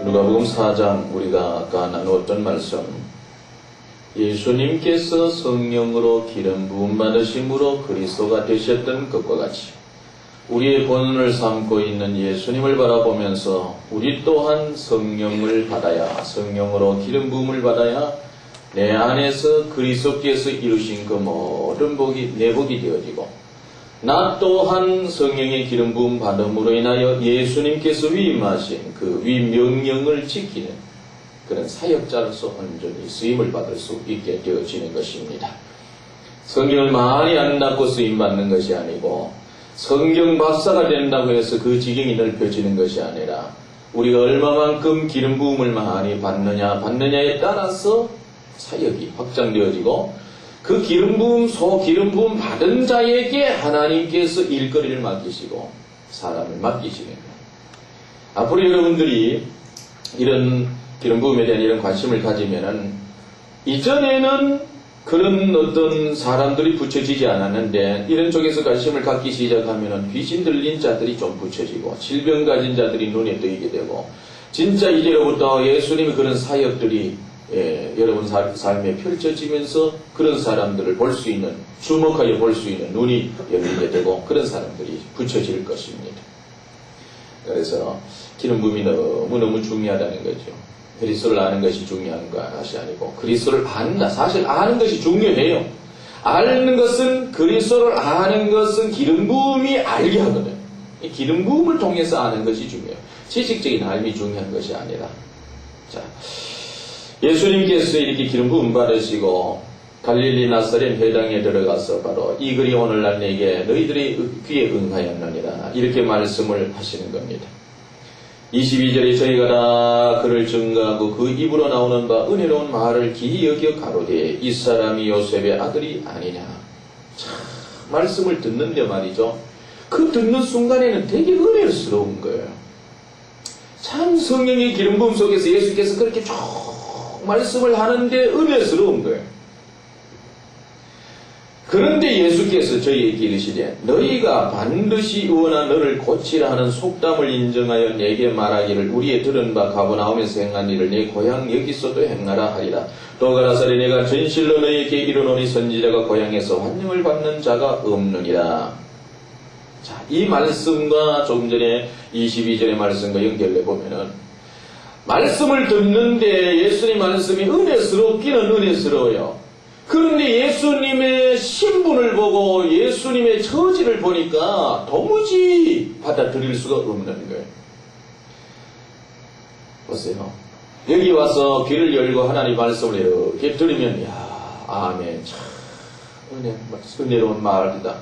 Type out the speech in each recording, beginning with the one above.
누가복음 4장 우리가 아까 나누었던 말씀, 예수님께서 성령으로 기름 부음 받으심으로 그리스도가 되셨던 것과 같이 우리의 본을 삼고 있는 예수님을 바라보면서 우리 또한 성령을 받아야, 성령으로 기름 부음을 받아야 내 안에서 그리스도께서 이루신 그 모든 복이 내 복이 되어지고, 나 또한 성령의 기름 부음 받음으로 인하여 예수님께서 위임하신 그 위명령을 지키는 그런 사역자로서 온전히 쓰임을 받을 수 있게 되어지는 것입니다. 성경을 많이 안다고 쓰임받는 것이 아니고, 성경 박사가 된다고 해서 그 지경이 넓혀지는 것이 아니라, 우리가 얼마만큼 기름 부음을 많이 받느냐에 따라서 사역이 확장되어지고, 그 기름 부음 받은 자에게 하나님께서 일거리를 맡기시고 사람을 맡기시는 거예요. 앞으로 여러분들이 이런 기름 부음에 대한 이런 관심을 가지면은, 이전에는 그런 어떤 사람들이 붙여지지 않았는데 이런 쪽에서 관심을 갖기 시작하면은 귀신 들린 자들이 좀 붙여지고, 질병 가진 자들이 눈에 띄게 되고, 진짜 이제로부터 예수님의 그런 사역들이 여러분 삶에 펼쳐지면서 그런 사람들을 볼 수 있는, 주목하여 볼 수 있는 눈이 열리게 되고, 그런 사람들이 붙여질 것입니다. 그래서 기름 부음이 너무너무 중요하다는 거죠. 그리스도를 아는 것이 중요한 것이 아니고, 그리스도를 안다. 사실 아는 것이 중요해요. 아는 것은, 그리스도를 아는 것은 기름 부음이 알게 하거든. 이 기름 부음을 통해서 아는 것이 중요해요. 지식적인 알미 중요한 것이 아니라. 자, 예수님께서 이렇게 기름 부음 받으시고 갈릴리 나사렛 회당에 들어가서 바로 이 글이 오늘날 내게 너희들의 귀에 응하였느니라, 이렇게 말씀을 하시는 겁니다. 22절에 저희가 다 그를 증거하고 그 입으로 나오는 바 은혜로운 말을 기이 여겨 가로되 이 사람이 요셉의 아들이 아니냐. 참, 말씀을 듣는데 말이죠, 그 듣는 순간에는 되게 은혜스러운 거예요. 참, 성령의 기름 부음 속에서 예수께서 그렇게 쭉 말씀을 하는데 은혜스러운 거예요. 그런데 예수께서 저희에게 이르시되 너희가 반드시 의원아 너를 고치라 하는 속담을 인정하여 내게 말하기를 우리의 들은 바 가버나움에서 행한 일을 내 고향 여기서도 행하라 하리라. 또 가라사대 내가 진실로 너희에게 이르노니 선지자가 고향에서 환영을 받는 자가 없느니라. 자, 이 말씀과 조금 전에 22절의 말씀과 연결해 보면은, 말씀을 듣는데 예수님 말씀이 은혜스럽기는 은혜스러워요. 그런데 예수님의 신분을 보고 예수님의 처지를 보니까 도무지 받아들일 수가 없는 거예요. 보세요. 여기 와서 귀를 열고 하나님 말씀을 이렇게 들으면, 야, 아멘, 참 은혜로운 말이다.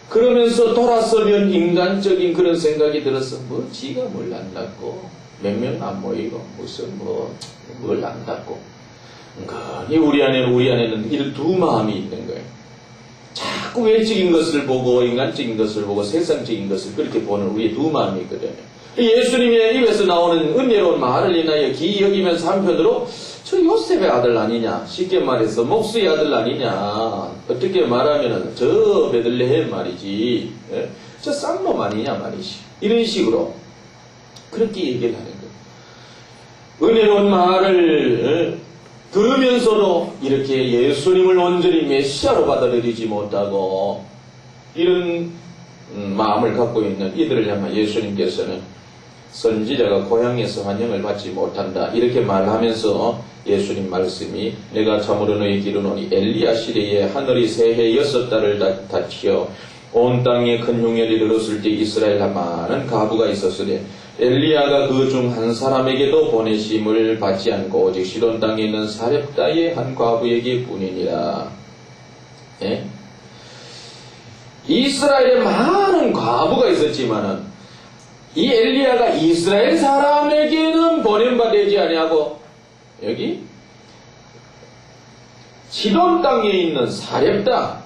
그러면서 돌아서면 인간적인 그런 생각이 들어서, 뭐 지가 뭘 안다고, 몇 명 안 모이고 무슨 뭘 안다고. 우리 안에는 이런 두 마음이 있는 거예요. 자꾸 외적인 것을 보고 인간적인 것을 보고 세상적인 것을 그렇게 보는 우리의 두 마음이 있거든요. 예수님의 입에서 나오는 은혜로운 말을 인하여 기이 여기면서 한편으로 저 요셉의 아들 아니냐, 쉽게 말해서 목수의 아들 아니냐, 어떻게 말하면은 저 베들레헴 말이지, 저 쌍놈 아니냐 말이지, 이런 식으로 그렇게 얘기를 하는 거예요. 은혜로운 말을 들으면서도 이렇게 예수님을 온전히 메시아로 받아들이지 못하고 이런 마음을 갖고 있는 이들을 향한 예수님께서는 선지자가 고향에서 환영을 받지 못한다, 이렇게 말하면서 예수님 말씀이 내가 참으로 너희에게 이르노니 엘리야 시대에 하늘이 새해 6달을 닫혀 온 땅에 큰 흉년이 들었을 때 이스라엘 많은 가부가 있었으되 엘리야가 그 중 한 사람에게도 보내심을 받지 않고 오직 시돈 땅에 있는 사렙다의 한 과부에게 뿐이니라. 예? 이스라엘에 많은 과부가 있었지만은 이 엘리야가 이스라엘 사람에게는 보냄받지 아니하고 여기 시돈 땅에 있는 사렙다,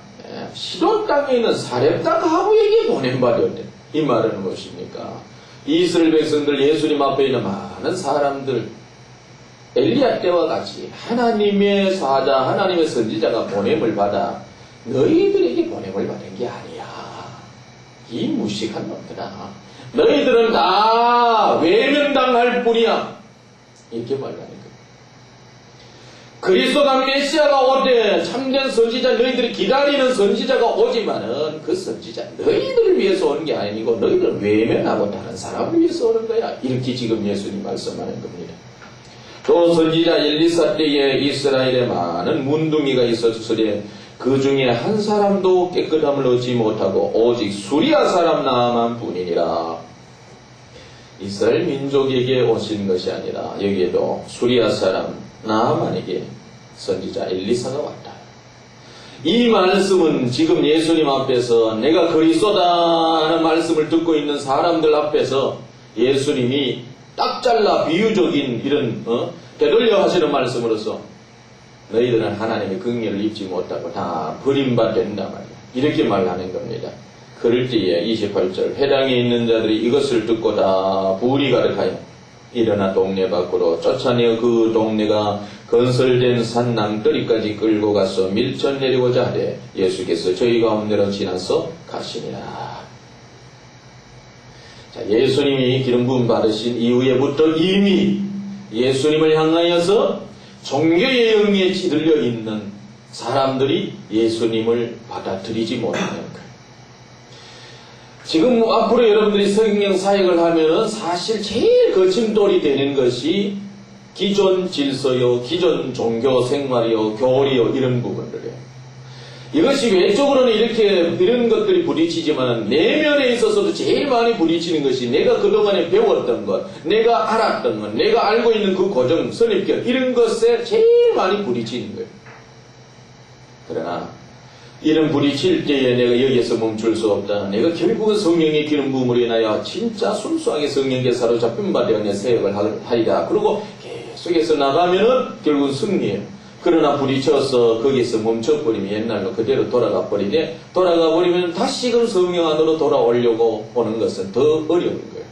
시돈 땅에 있는 사렙다 과부에게 보냄받았대. 이 말은 무엇입니까? 이스라엘 백성들, 예수님 앞에 있는 많은 사람들, 엘리야 때와 같이 하나님의 사자, 하나님의 선지자가 보냄을 받아 너희들에게 보냄을 받은 게 아니야. 이 무식한 놈들아. 너희들은 다 외면당할 뿐이야. 이렇게 말하는 거예요. 그리스도가 메시아가 오되 참된 선지자 너희들이 기다리는 선지자가 오지만은 그 선지자 너희들을 위해서 오는 게 아니고 너희들을 외면하고 다른 사람을 위해서 오는 거야. 이렇게 지금 예수님 말씀하는 겁니다. 또 선지자 엘리사 때에 이스라엘에 많은 문둥이가 있었으되 그 중에 한 사람도 깨끗함을 얻지 못하고 오직 수리아 사람 나아만 뿐이니라. 이스라엘 민족에게 오신 것이 아니라 여기에도 수리아 사람 나아만에게 선지자 엘리사가 왔다. 이 말씀은 지금 예수님 앞에서 내가 그리스도다 하는 말씀을 듣고 있는 사람들 앞에서 예수님이 딱 잘라 비유적인 이런 되돌려 하시는 말씀으로서 너희들은 하나님의 긍휼을 입지 못하고 다 버림받는다 말이야. 이렇게 말하는 겁니다. 그럴 때에 28절 회당에 있는 자들이 이것을 듣고 다 불이 가득하여 일어나 동네 밖으로 쫓아내어 그 동네가 건설된 산 낭떠리까지 끌고 가서 밀쳐내리고자 하되 예수께서 저희 가운데로 지나서 가시니라. 자, 예수님이 기름 부음 받으신 이후에부터 이미 예수님을 향하여서 종교의 영에 찌들려 있는 사람들이 예수님을 받아들이지 못하는 거예요. 지금 앞으로 여러분들이 성경 사역을 하면은 사실 제일 거침돌이 되는 것이 기존 질서요, 기존 종교 생활이요, 교리요, 이런 부분들이에요. 이것이 외적으로는 이런 것들이 부딪히지만 내면에 있어서도 제일 많이 부딪히는 것이 내가 그동안에 배웠던 것, 내가 알았던 것, 내가 알고 있는 그 고정, 선입견, 이런 것에 제일 많이 부딪히는 거예요. 그러나 이런 부딪힐 때에 내가 여기에서 멈출 수 없다. 내가 결국은 성령의 기름 부음으로 인하여 진짜 순수하게 성령께 사로잡힌 바 되어 내 사역을 하리라. 그리고 계속해서 나가면은 결국은 승리해요. 그러나 부딪혀서 거기서 멈춰버리면 옛날로 그대로 돌아가 버리되 돌아가 버리면 다시금 성령 안으로 돌아오려고 오는 것은 더 어려운 거예요.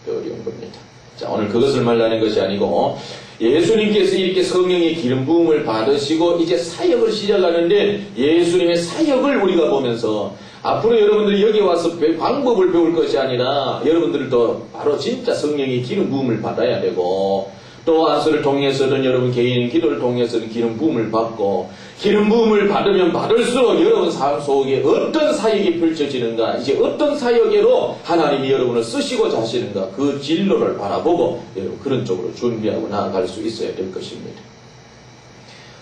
더 어려운 겁니다. 자, 오늘 그것을 말하는 것이 아니고 예수님께서 이렇게 성령의 기름 부음을 받으시고 이제 사역을 시작하는데 예수님의 사역을 우리가 보면서 앞으로 여러분들이 여기 와서 방법을 배울 것이 아니라 여러분들도 바로 진짜 성령의 기름 부음을 받아야 되고 또 안수를 통해서든 여러분 개인 기도를 통해서든 기름 부음을 받고 기름 부음을 받으면 받을수록 여러분 삶 속에 어떤 사역이 펼쳐지는가 이제 어떤 사역으로 하나님이 여러분을 쓰시고자 하시는가 그 진로를 바라보고 여러분 그런 쪽으로 준비하고 나아갈 수 있어야 될 것입니다.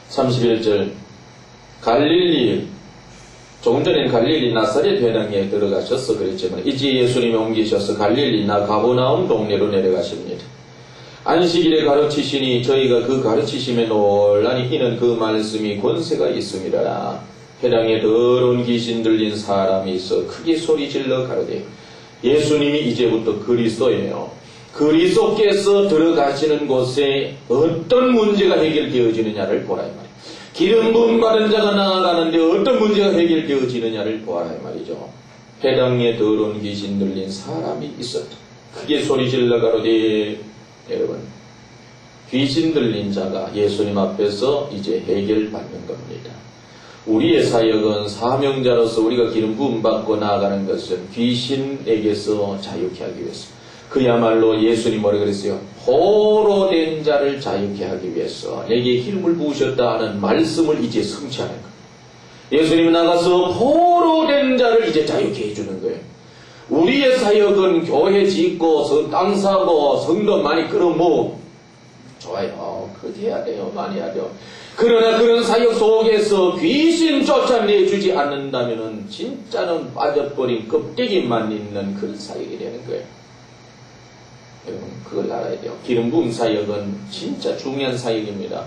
31절 갈릴리 조금 전에는 갈릴리 나사렛 회당에 들어가셔서 그랬지만 이제 예수님이 옮기셔서 갈릴리 가버나움 동네로 내려가십니다. 안식일에 가르치시니 저희가 그 가르치심에 놀라니 이는 그 말씀이 권세가 있음이라. 회당에 더러운 귀신 들린 사람이 있어 크게 소리질러 가로되 예수님이 이제부터 그리스도예요. 그리스도께서 들어가시는 곳에 어떤 문제가 해결되어지느냐를 보라 이 말이에요. 기름 부음 받은 자가 나아가는데 어떤 문제가 해결되어지느냐를 보아라 이 말이죠. 회당에 더러운 귀신 들린 사람이 있었다. 크게 소리질러 가로되 여러분, 귀신 들린 자가 예수님 앞에서 이제 해결받는 겁니다. 우리의 사역은 사명자로서 우리가 기름 부음 받고 나아가는 것은 귀신에게서 자유케 하기 위해서 그야말로 예수님 뭐라 그랬어요? 포로된 자를 자유케 하기 위해서 내게 기름을 부으셨다 하는 말씀을 이제 성취하는 거예요. 예수님이 나가서 포로된 자를 이제 자유케 해주는 거예요. 우리의 사역은 교회 짓고 땅 사고 성도 많이 끌어모으고 좋아요. 그렇게 해야 돼요. 많이 해야 돼요. 그러나 그런 사역 속에서 귀신 쫓아내주지 않는다면 진짜는 빠져버린 껍데기만 있는 그런 사역이 되는 거예요. 여러분 그걸 알아야 돼요. 기름 부음 사역은 진짜 중요한 사역입니다.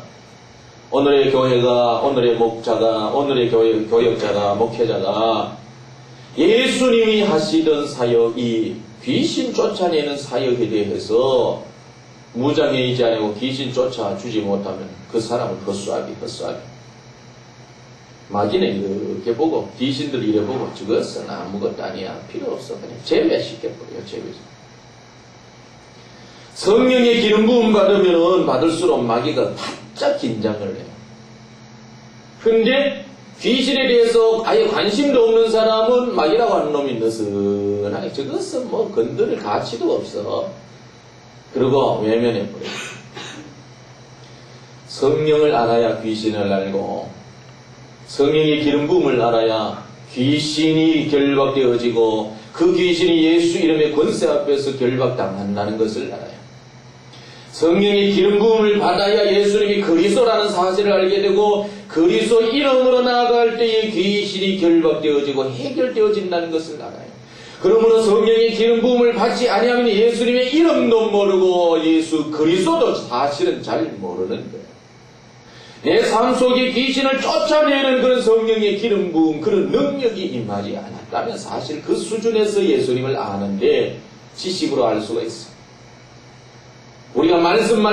오늘의 교회가 오늘의 목자가 오늘의 교역자가 목회자가 예수님이 하시던 사역이 귀신 쫓아내는 사역에 대해서 무장해이지 아니고 귀신 쫓아주지 못하면 그 사람은 헛수하기. 마귀는 이렇게 보고 귀신들 이래 보고 저것은 아무것도 아니야. 필요 없어. 그냥 제외시켜버려요. 제외. 성령의 기름 부음 받으면 받을수록 마귀가 바짝 긴장을 해요. 근데 귀신에 대해서 아예 관심도 없는 사람은 마귀라고 하는 놈이 느슨하게 저것은 뭐 건드릴 가치도 없어. 그리고 외면해버려요. 성령을 알아야 귀신을 알고 성령의 기름 부음을 알아야 귀신이 결박되어지고 그 귀신이 예수 이름의 권세 앞에서 결박당한다는 것을 알아요. 성령의 기름 부음을 받아야 예수님이 그리스도라는 사실을 알게 되고 그리스도 이름으로 나아갈 때에 귀신이 결박되어지고 해결되어진다는 것을 알아요. 그러므로 성령의 기름 부음을 받지 아니하면 예수님의 이름도 모르고 예수 그리스도도 사실은 잘 모르는 거예요. 내 삶 속에 귀신을 쫓아내는 그런 성령의 기름 부음, 그런 능력이 임하지 않았다면 사실 그 수준에서 예수님을 아는데 지식으로 알 수가 있어. 우리가 말씀,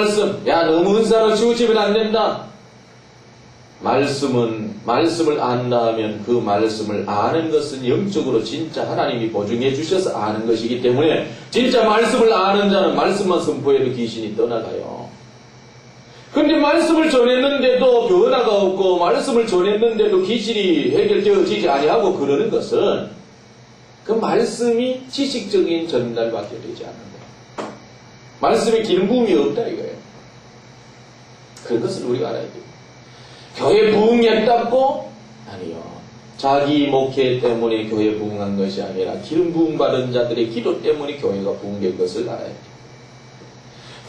야, 너무 은사로 치우치면 안 된다. 말씀을 안다 하면 그 말씀을 아는 것은 영적으로 진짜 하나님이 보증해 주셔서 아는 것이기 때문에 진짜 말씀을 아는 자는 말씀만 선포해도 귀신이 떠나가요. 근데 말씀을 전했는데도 변화가 없고 말씀을 전했는데도 귀신이 해결되어지지 아니하고 그러는 것은 그 말씀이 지식적인 전달밖에 되지 않는 거예요. 말씀에 기름 부음이 없다 이거예요. 그런 것을 우리가 알아야 돼요. 교회 부흥했다고? 아니요. 자기 목회 때문에 교회 부흥한 것이 아니라 기름 부음 받은 자들의 기도 때문에 교회가 부흥된 것을 알아야 돼요.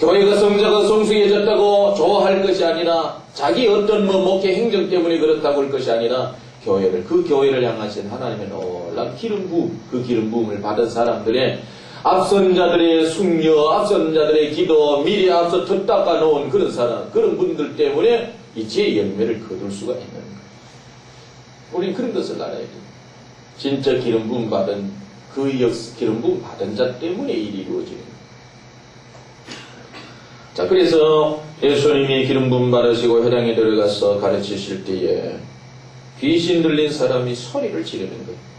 교회가 성자가 성숙해졌다고 좋아할 것이 아니라 자기 어떤 목회 행정 때문에 그렇다고 할 것이 아니라 그 교회를 향하신 하나님의 놀라운 기름 부음, 그 기름 부음을 받은 사람들의 앞선 자들의 숙려, 앞선 자들의 기도, 미리 앞서 텄다가 놓은 그런 사람, 그런 분들 때문에 이제 열매를 거둘 수가 있는 거예요. 우리는 그런 것을 알아야 돼요. 진짜 기름 부음 받은 기름 부음 받은 자 때문에 일이 이루어지는 거예요. 자, 그래서 예수님이 기름 부음 받으시고 회당에 들어가서 가르치실 때에 귀신 들린 사람이 소리를 지르는 거예요.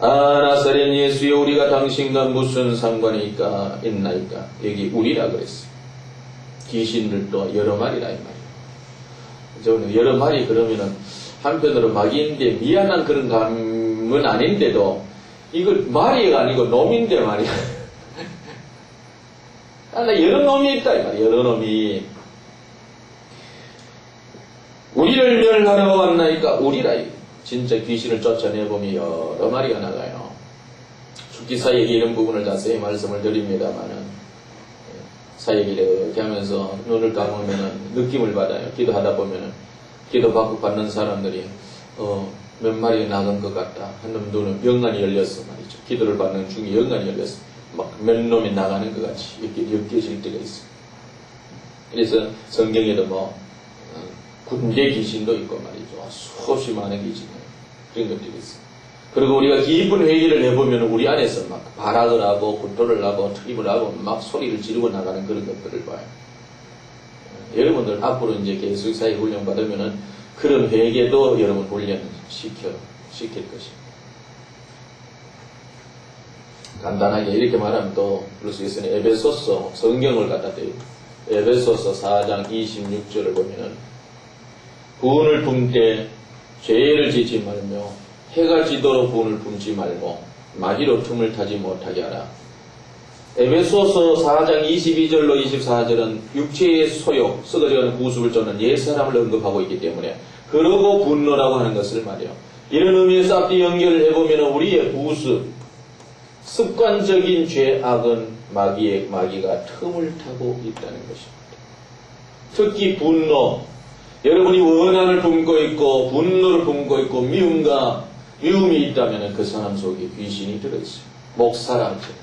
아, 나사렛 예수여, 우리가 당신과 무슨 상관이 있나이까? 여기 우리라 그랬어요. 귀신들도 여러 마리라 이 말이에요. 저는 여러 마리 그러면은 한편으로 막인데 미안한 그런 감은 아닌데도 이거 마리가 아니고 놈인데 말이야. 나 여러 놈이 있다 이 말이야. 여러 놈이 우리를 멸하러 왔나이까? 우리라. 진짜 귀신을 쫓아내보면 여러 마리가 나가요. 죽기 사역이 이런 부분을 자세히 말씀을 드립니다만은 사역이 이렇게 하면서 눈을 감으면은 느낌을 받아요. 기도하다 보면은 기도 받는 사람들이 몇 마리 나간 것 같다 하는 눈은 영간이 열렸어 말이죠. 기도를 받는 중에 영간이 열렸어. 막 몇 놈이 나가는 것 같이 이렇게 엮여질 때가 있어. 그래서 성경에도 군대 귀신도 있고 말이죠. 수없이 많은 귀신이 그런 것들이 있어. 그리고 우리가 깊은 회의를 해보면 우리 안에서 막 발악을 하고 구토를 하고 트림을 하고 막 소리를 지르고 나가는 그런 것들을 봐요. 여러분들 앞으로 이제 계속 사회 훈련 받으면은 그런 회계도 여러분 훈련 시킬 것입니다. 간단하게 이렇게 말하면 또 그럴 수 있으니 에베소서 성경을 갖다 대요. 에베소서 4장 26절을 보면은 부은을 품되 죄를 짓지 말며 해가 지도록 부은을 품지 말고 마귀로 틈을 타지 못하게 하라. 에베소서 4장 22절로 24절은 육체의 소욕, 썩어져가는 구습을 쫓는 옛사람을 언급하고 있기 때문에 그러고 분노라고 하는 것을 말이에요. 이런 의미에서 앞뒤 연결을 해보면 우리의 구습, 습관적인 죄악은 마귀가 틈을 타고 있다는 것입니다. 특히 분노, 여러분이 원한을 품고 있고 분노를 품고 있고 미움이 있다면 그 사람 속에 귀신이 들어있어요. 목사라죠.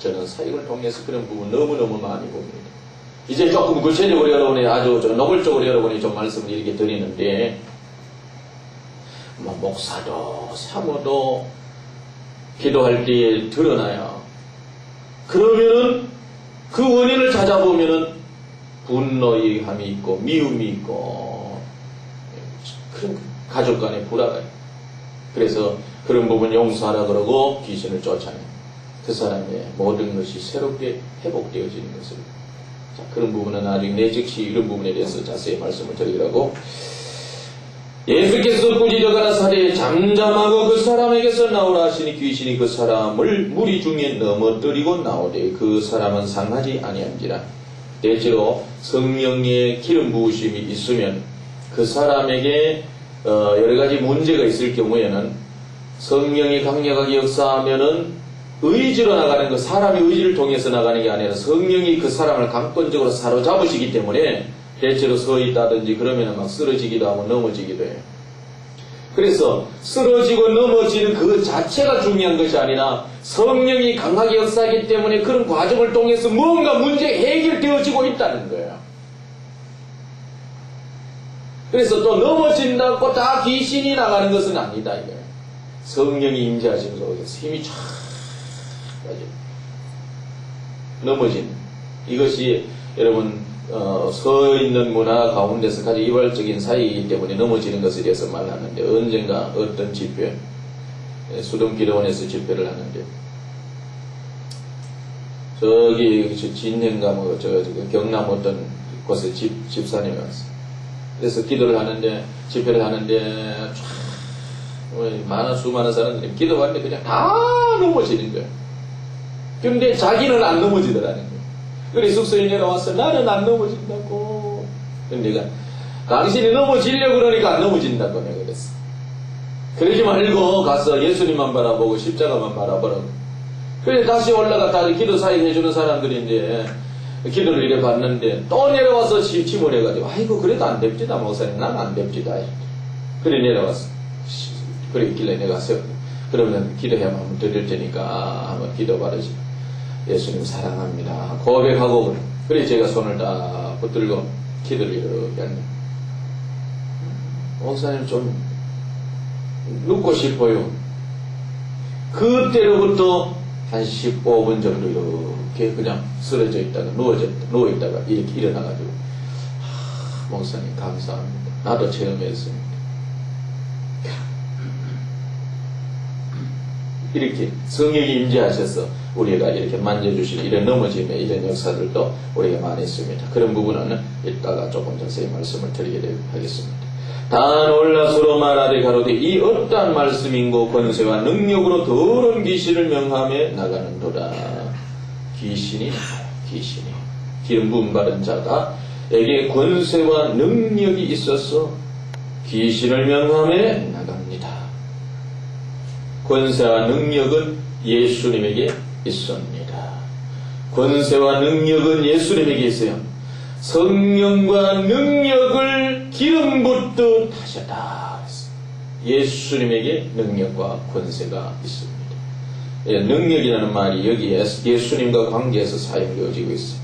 저는 사역을 통해서 그런 부분 너무너무 많이 봅니다. 이제 조금 구체적으로 여러분이 아주 노골적으로 여러분이 좀 말씀을 이렇게 드리는데 목사도 사모도 기도할 때에 드러나요. 그러면은 그 원인을 찾아보면은 분노의 함이 있고 미움이 있고 그런 가족 간의 불화가 있고 그래서 그런 부분 용서하라 그러고 귀신을 쫓아내요. 그 사람의 모든 것이 새롭게 회복되어지는 것을. 자, 그런 부분은 아직 내즉시 이런 부분에 대해서 자세히 말씀을 드리라고. 예수께서 꾸짖어가라 사대에 잠잠하고 그 사람에게서 나오라 하시니 귀신이 그 사람을 무리 중에 넘어뜨리고 나오되 그 사람은 상하지 아니한지라. 대체로 성령의 기름 부으심이 있으면 그 사람에게 여러 가지 문제가 있을 경우에는 성령이 강력하게 역사하면은 의지로 나가는 거, 사람의 의지를 통해서 나가는 게 아니라 성령이 그 사람을 강권적으로 사로잡으시기 때문에 대체로 서 있다든지 그러면 막 쓰러지기도 하고 넘어지기도 해요. 그래서 쓰러지고 넘어지는 그 자체가 중요한 것이 아니라 성령이 강하게 역사하기 때문에 그런 과정을 통해서 뭔가 문제 해결되어지고 있다는 거예요. 그래서 또 넘어진다고 다 귀신이 나가는 것은 아니다 이거예요. 성령이 임재하시는 속에서 힘이 쫙 빠져 넘어진 이것이 여러분 서 있는 문화 가운데서 가장 이발적인 사이이기 때문에 넘어지는 것에 대해서 말하는데 언젠가 어떤 집회 수동기도원에서 집회를 하는데 저기 진행가 뭐 경남 어떤 곳에 집사님이 왔어요. 그래서 기도를 하는데 집회를 하는데 수많은 사람들이 기도하는데 그냥 다 넘어지는 거예요. 근데 자기는 안 넘어지더라는 거예요. 그래 숙소에 내려와서 나는 안 넘어진다고. 근데 내가 당신이 넘어지려고 그러니까 안 넘어진다고 내가 그랬어. 그러지 말고 가서 예수님만 바라보고 십자가만 바라보라고. 그래 다시 올라갔다 기도 사역 해주는 사람들이 이제 기도를 이래 봤는데 또 내려와서 침울해가지고 아이고 그래도 안 됩니다 목사님 난 안 됩니다. 그래 내려왔어. 그래 있길래 내가 그러면 기도해야만 한번 드릴 테니까 한번 기도 받으시. 예수님 사랑합니다. 고백하고 그래 제가 손을 다 붙들고 기도를 이렇게 하네. 목사님 좀 눕고 싶어요. 그때로부터 한 15분 정도 이렇게 그냥 쓰러져 있다가 누워있다가 이렇게 일어나가지고 목사님 감사합니다. 나도 체험했습니다. 이렇게 성령이 임재하셔서 우리가 이렇게 만져주시는 이런 넘어짐의 이런 역사들도 우리가 많이 있습니다. 그런 부분은 이따가 조금 자세히 말씀을 드리게 하겠습니다. 다 놀라 서로 말하되 가로되 이 어떠한 말씀인고 권세와 능력으로 더러운 귀신을 명함에 나가는도다. 귀신이 기름 부음 받은 자가 에게 권세와 능력이 있어서 귀신을 명함에 나갑니다. 권세와 능력은 예수님에게 있습니다. 권세와 능력은 예수님에게 있어요. 성령과 능력을 기름 붓듯 하셨다. 예수님에게 능력과 권세가 있습니다. 능력이라는 말이 여기에 예수님과 관계에서 사용되어지고 있어요.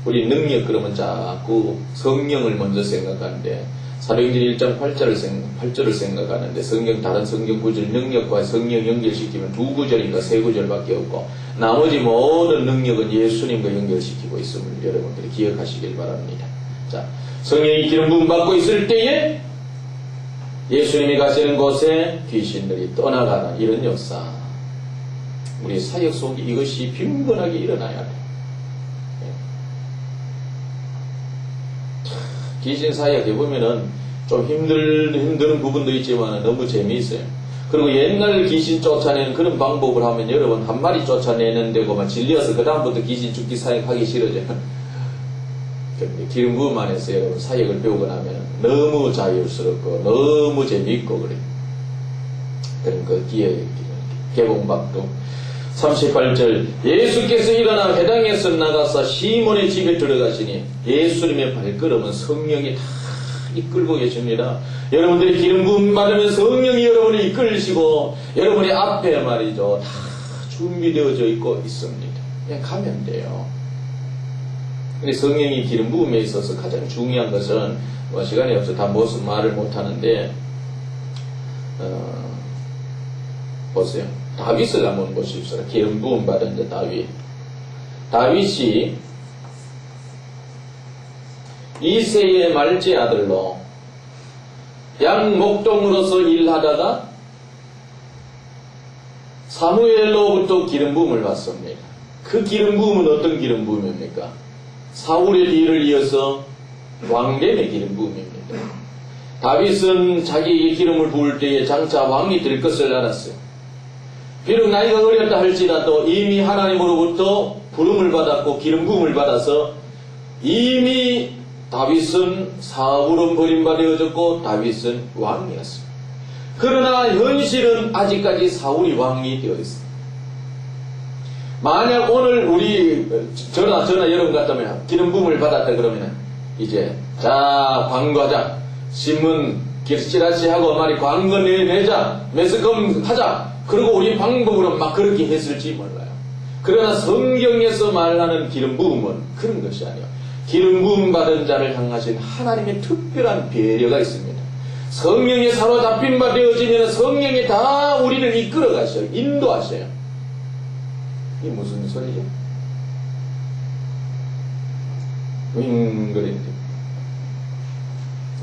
우리 능력 그러면 자꾸 성령을 먼저 생각하는데 사도행전 1장 8절을 생각하는데 다른 성경 구절 능력과 성령 연결시키면 2구절인가 3구절밖에 없고 나머지 모든 능력은 예수님과 연결시키고 있음을 여러분들이 기억하시길 바랍니다. 자, 성령이 기름 부음 받고 있을 때에 예수님이 가시는 곳에 귀신들이 떠나가는 이런 역사. 우리 사역 속에 이것이 빈번하게 일어나야 돼요. 귀신 사역해 보면은 좀 힘든 부분도 있지만 너무 재미있어요. 그리고 옛날 귀신 쫓아내는 그런 방법을 하면 여러분 한 마리 쫓아내는 데고만 질려서 그 다음부터 귀신 죽기 사역하기 싫어져요. 근데 기름 부음 안에서 여러분 사역을 배우고 나면 너무 자유스럽고 너무 재미있고 그래요. 그런 그 뒤에 개봉박도 38절 예수께서 일어나 회당에서 나가서 시몬의 집에 들어가시니 예수님의 발걸음은 성령이 다 이끌고 계십니다. 여러분들이 기름 부음 받으면 성령이 여러분을 이끌시고 여러분의 앞에 말이죠 다 준비되어져 있고 있습니다. 그냥 가면 돼요. 근데 성령이 기름 부음에 있어서 가장 중요한 것은 시간이 없어 다 무슨 말을 못하는데 보세요. 다윗을 한번 보십시오. 기름 부음 받은 다윗이 이새의 말째 아들로 양 목동으로서 일하다가 사무엘로부터 기름 부음을 받습니다. 그 기름 부음은 어떤 기름 부음입니까? 사울의 뒤를 이어서 왕됨의 기름 부음입니다. 다윗은 자기의 기름을 부을 때에 장차 왕이 될 것을 알았어요. 비록 나이가 어렸다 할지라도 이미 하나님으로부터 부름을 받았고 기름 부음을 받아서 이미 다윗은 사울은 버림받아졌고 다윗은 왕이었습니다. 그러나 현실은 아직까지 사울이 왕이 되어 있습니다. 만약 오늘 우리 저나 여러분 같다면 기름 부음을 받았다 그러면 이제 자 광고하자, 신문 찌라시 하고 말이 광고 내자, 매스컴 하자, 그리고 우리 방법으로 막 그렇게 했을지 몰라요. 그러나 성경에서 말하는 기름 부음은 그런 것이 아니에요. 기름 부음 받은 자를 향하신 하나님의 특별한 배려가 있습니다. 성령에 사로잡힌 바 되어지면 성령이 다 우리를 이끌어 가셔요. 인도하셔요. 이게 무슨 소리죠? 윙그린데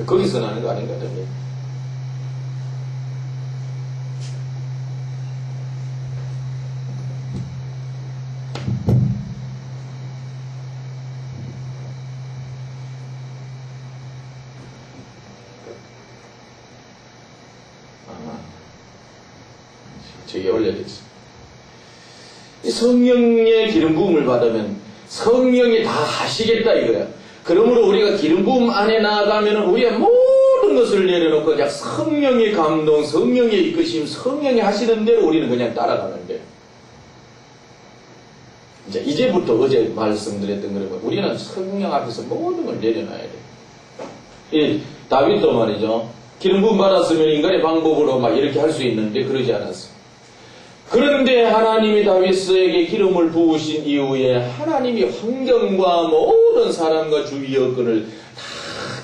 거기서 나는 거 아닌가 같은데. 저기 올려졌어. 성령의 기름 부음을 받으면 성령이 다 하시겠다 이거야. 그러므로 우리가 기름 부음 안에 나아가면 우리가 모든 것을 내려놓고 그냥 성령의 감동, 성령의 이끄심, 성령이 하시는 대로 우리는 그냥 따라가는 거예요. 이제부터 어제 말씀드렸던 거라면 우리는 성령 앞에서 모든 걸 내려놔야 돼요. 이 다윗도 말이죠. 기름 부음 받았으면 인간의 방법으로 막 이렇게 할 수 있는데 그러지 않았어요. 그런데 하나님이 다윗에게 기름을 부으신 이후에 하나님이 환경과 모든 사람과 주위 여건을 다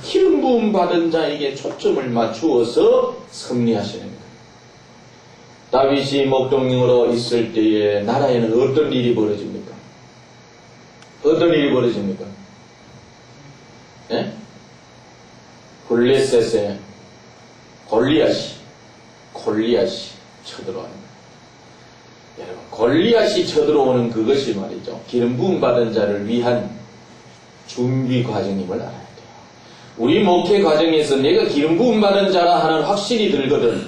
기름 부음 받은 자에게 초점을 맞추어서 섭리하시는 거예요. 다윗이 목동으로 있을 때에 나라에는 어떤 일이 벌어집니까? 어떤 일이 벌어집니까? 예? 블레셋에 골리앗이 쳐들어옵니다. 여러분, 골리앗이 쳐들어오는 그것이 말이죠. 기름 부음 받은 자를 위한 준비 과정임을 알아야 돼요. 우리 목회 과정에서 내가 기름 부음 받은 자라 하는 확신이 들거든.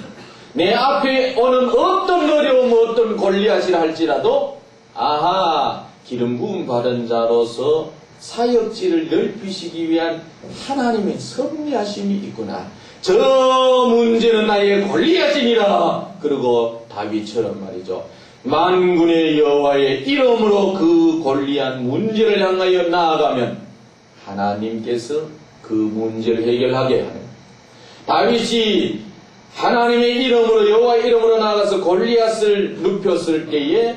내 앞에 오는 어떤 어려움, 어떤 골리앗이라 할지라도 아하, 기름 부음 받은 자로서 사역지를 넓히시기 위한 하나님의 섭리하심이 있구나. 저 문제는 나의 골리앗이니라. 그리고 다윗처럼 말이죠. 만군의 여호와의 이름으로 그 골리앗 문제를 향하여 나아가면 하나님께서 그 문제를 해결하게 하는. 다윗이 하나님의 이름으로 여호와의 이름으로 나아가서 골리앗을 눕혔을 때에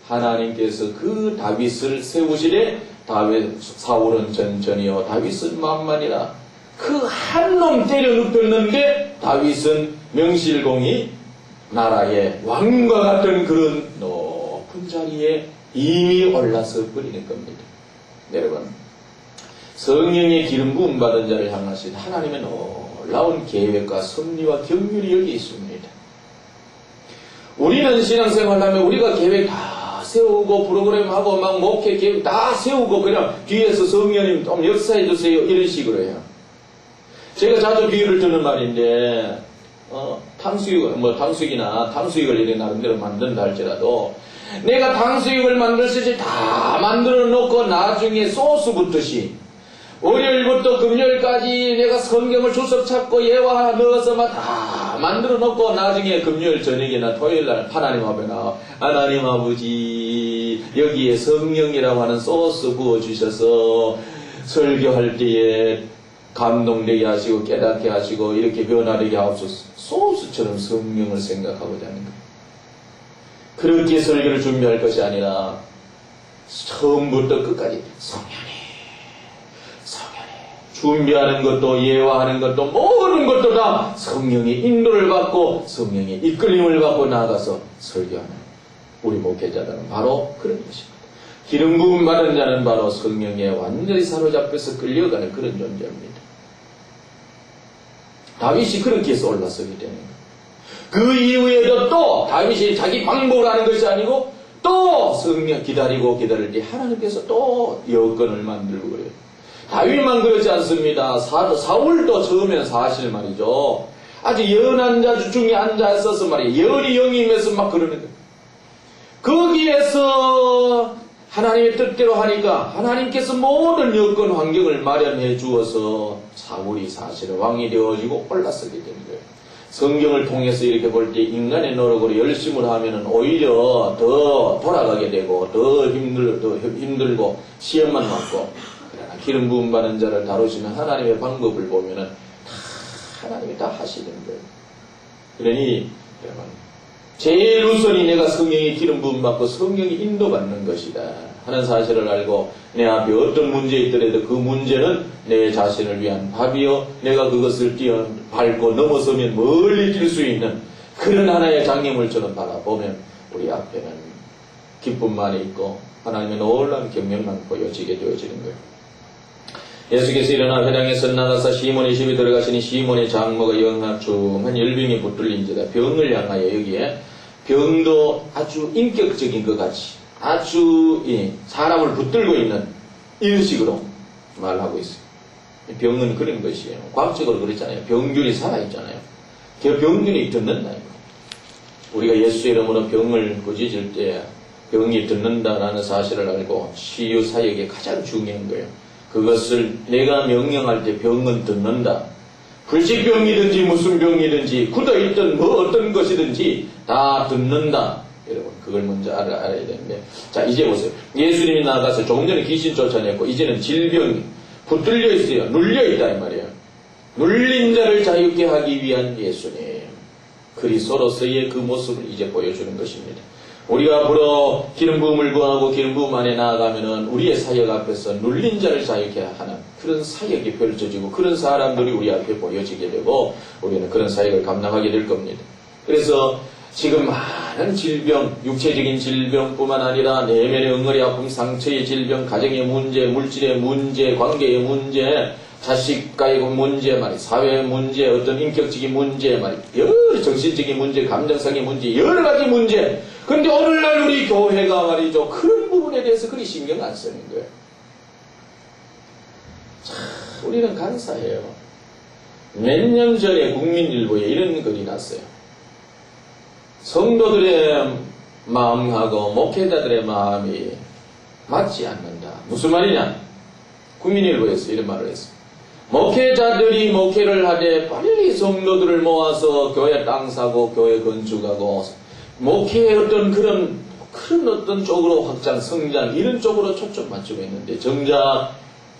하나님께서 그 다윗을 세우시되 사울은 전전이요 다윗은 만만이라. 그 한 놈 때려 눕혔는데 다윗은 명실공히 나라의 왕과 같은 그런 높은 자리에 이미 올라서 버리는 겁니다. 여러분, 성령의 기름 부음 받은 자를 향하신 하나님의 놀라운 계획과 섭리와 경륜이 여기 있습니다. 우리는 신앙생활하면 우리가 계획 다 세우고 프로그램하고 막 목회 계획 다 세우고 그냥 뒤에서 성령님 좀 역사해 주세요 이런 식으로 해요. 제가 자주 비유를 드는 말인데 탕수육을 이렇게 나름대로 만든다 할지라도 내가 탕수육을 만들 때 다 만들어 놓고 나중에 소스 붓듯이 월요일부터 금요일까지 내가 성경을 주석 찾고 예화 넣어서 막 다 만들어 놓고 나중에 금요일 저녁이나 토요일날 하나님 앞에 나와 하나님 아버지 여기에 성령이라고 하는 소스 부어주셔서 설교할 때에 감동되게 하시고 깨닫게 하시고 이렇게 변화되게 하옵소서. 소스처럼 성령을 생각하고자 하는 거예요. 그렇게 설교를 준비할 것이 아니라 처음부터 끝까지 성령이 준비하는 것도 예화하는 것도 모든 것도 다 성령의 인도를 받고 성령의 이끌림을 받고 나아가서 설교하는 우리 목회자들은 바로 그런 것입니다. 기름 부음 받은 자는 바로 성령에 완전히 사로잡혀서 끌려가는 그런 존재입니다. 다윗이 그렇게 해서 올라서게 되는 거예요. 그 이후에도 또 다윗이 자기 방법을 하는 것이 아니고 또 성령 기다리고 기다릴 때 하나님께서 또 여건을 만들고 그래요. 다윗만 그렇지 않습니다. 사울도 처음엔 사실 말이죠. 아주 연한 자 중에 앉아 있어서 말이에요. 열이 영임해서 막 그러는 거예요. 거기에서 하나님의 뜻대로 하니까 하나님께서 모든 여건 환경을 마련해 주어서 사울이 사실은 왕이 되어지고 올라서게 된 거예요. 성경을 통해서 이렇게 볼 때 인간의 노력으로 열심을 하면은 오히려 더 돌아가게 되고 더 힘들고 시험만 맞고, 그러나 기름 부음 받은 자를 다루시는 하나님의 방법을 보면은 하나님이 다 하시는 거예요. 그러니 여러분, 제일 우선이 내가 성령의 기름 부음 받고 성령이 인도받는 것이다 하는 사실을 알고, 내 앞에 어떤 문제 있더라도 그 문제는 내 자신을 위한 밥이요, 내가 그것을 밟고 넘어서면 멀리 뛸 수 있는 그런 하나의 장애물처럼 바라보면 우리 앞에는 기쁨만이 있고 하나님의 놀라운 경륜만 보여지게 되어지는 거예요. 예수께서 일어나 회당에서 나가서 시몬의 집에 들어가시니 시몬의 장모가 영하중한 열병에 붙들린지라. 병을 향하여, 여기에 병도 아주 인격적인 것 같이 아주 사람을 붙들고 있는 이런 식으로 말하고 있어요. 병은 그런 것이에요. 과학적으로 그렇잖아요. 병균이 살아있잖아요. 그 병균이 듣는다. 우리가 예수의 이름으로 병을 꾸짖을 때 병이 듣는다라는 사실을 알고 치유 사역이 가장 중요한 거예요. 그것을 내가 명령할 때 병은 듣는다. 불치병이든지 무슨 병이든지 굳어있든 뭐 어떤 것이든지 다 듣는다. 여러분, 그걸 먼저 알아야 되는데, 자, 이제 보세요. 예수님이 나가서 조금 전에 귀신 쫓아냈고 이제는 질병이 붙들려 있어요. 눌려 있다 이 말이에요. 눌린 자를 자유케 하기 위한 예수님, 그리스도로서의 그 모습을 이제 보여주는 것입니다. 우리가 앞으로 기름 부음을 구하고 기름 부음 안에 나아가면은 우리의 사역 앞에서 눌린 자를 자유케 하는 그런 사역이 펼쳐지고 그런 사람들이 우리 앞에 보여지게 되고 우리는 그런 사역을 감당하게 될 겁니다. 그래서 지금 많은 질병, 육체적인 질병뿐만 아니라 내면의 응어리 아픔, 상처의 질병, 가정의 문제, 물질의 문제, 관계의 문제, 자식과의 문제 말이, 사회의 문제, 어떤 인격적인 문제 말이, 여러 정신적인 문제, 감정상의 문제, 여러 가지 문제. 근데 오늘날 우리 교회가 말이죠, 그런 부분에 대해서 그리 신경 안 쓰는 거예요. 참, 우리는 감사해요. 몇 년 전에 국민일보에 이런 글이 났어요. 성도들의 마음하고 목회자들의 마음이 맞지 않는다. 무슨 말이냐? 국민일보에서 이런 말을 했어요. 목회자들이 목회를 하되 빨리 성도들을 모아서 교회 땅 사고 교회 건축하고 목회의 어떤 그런 어떤 쪽으로 확장, 성장 이런 쪽으로 초점 맞추고 있는데 정작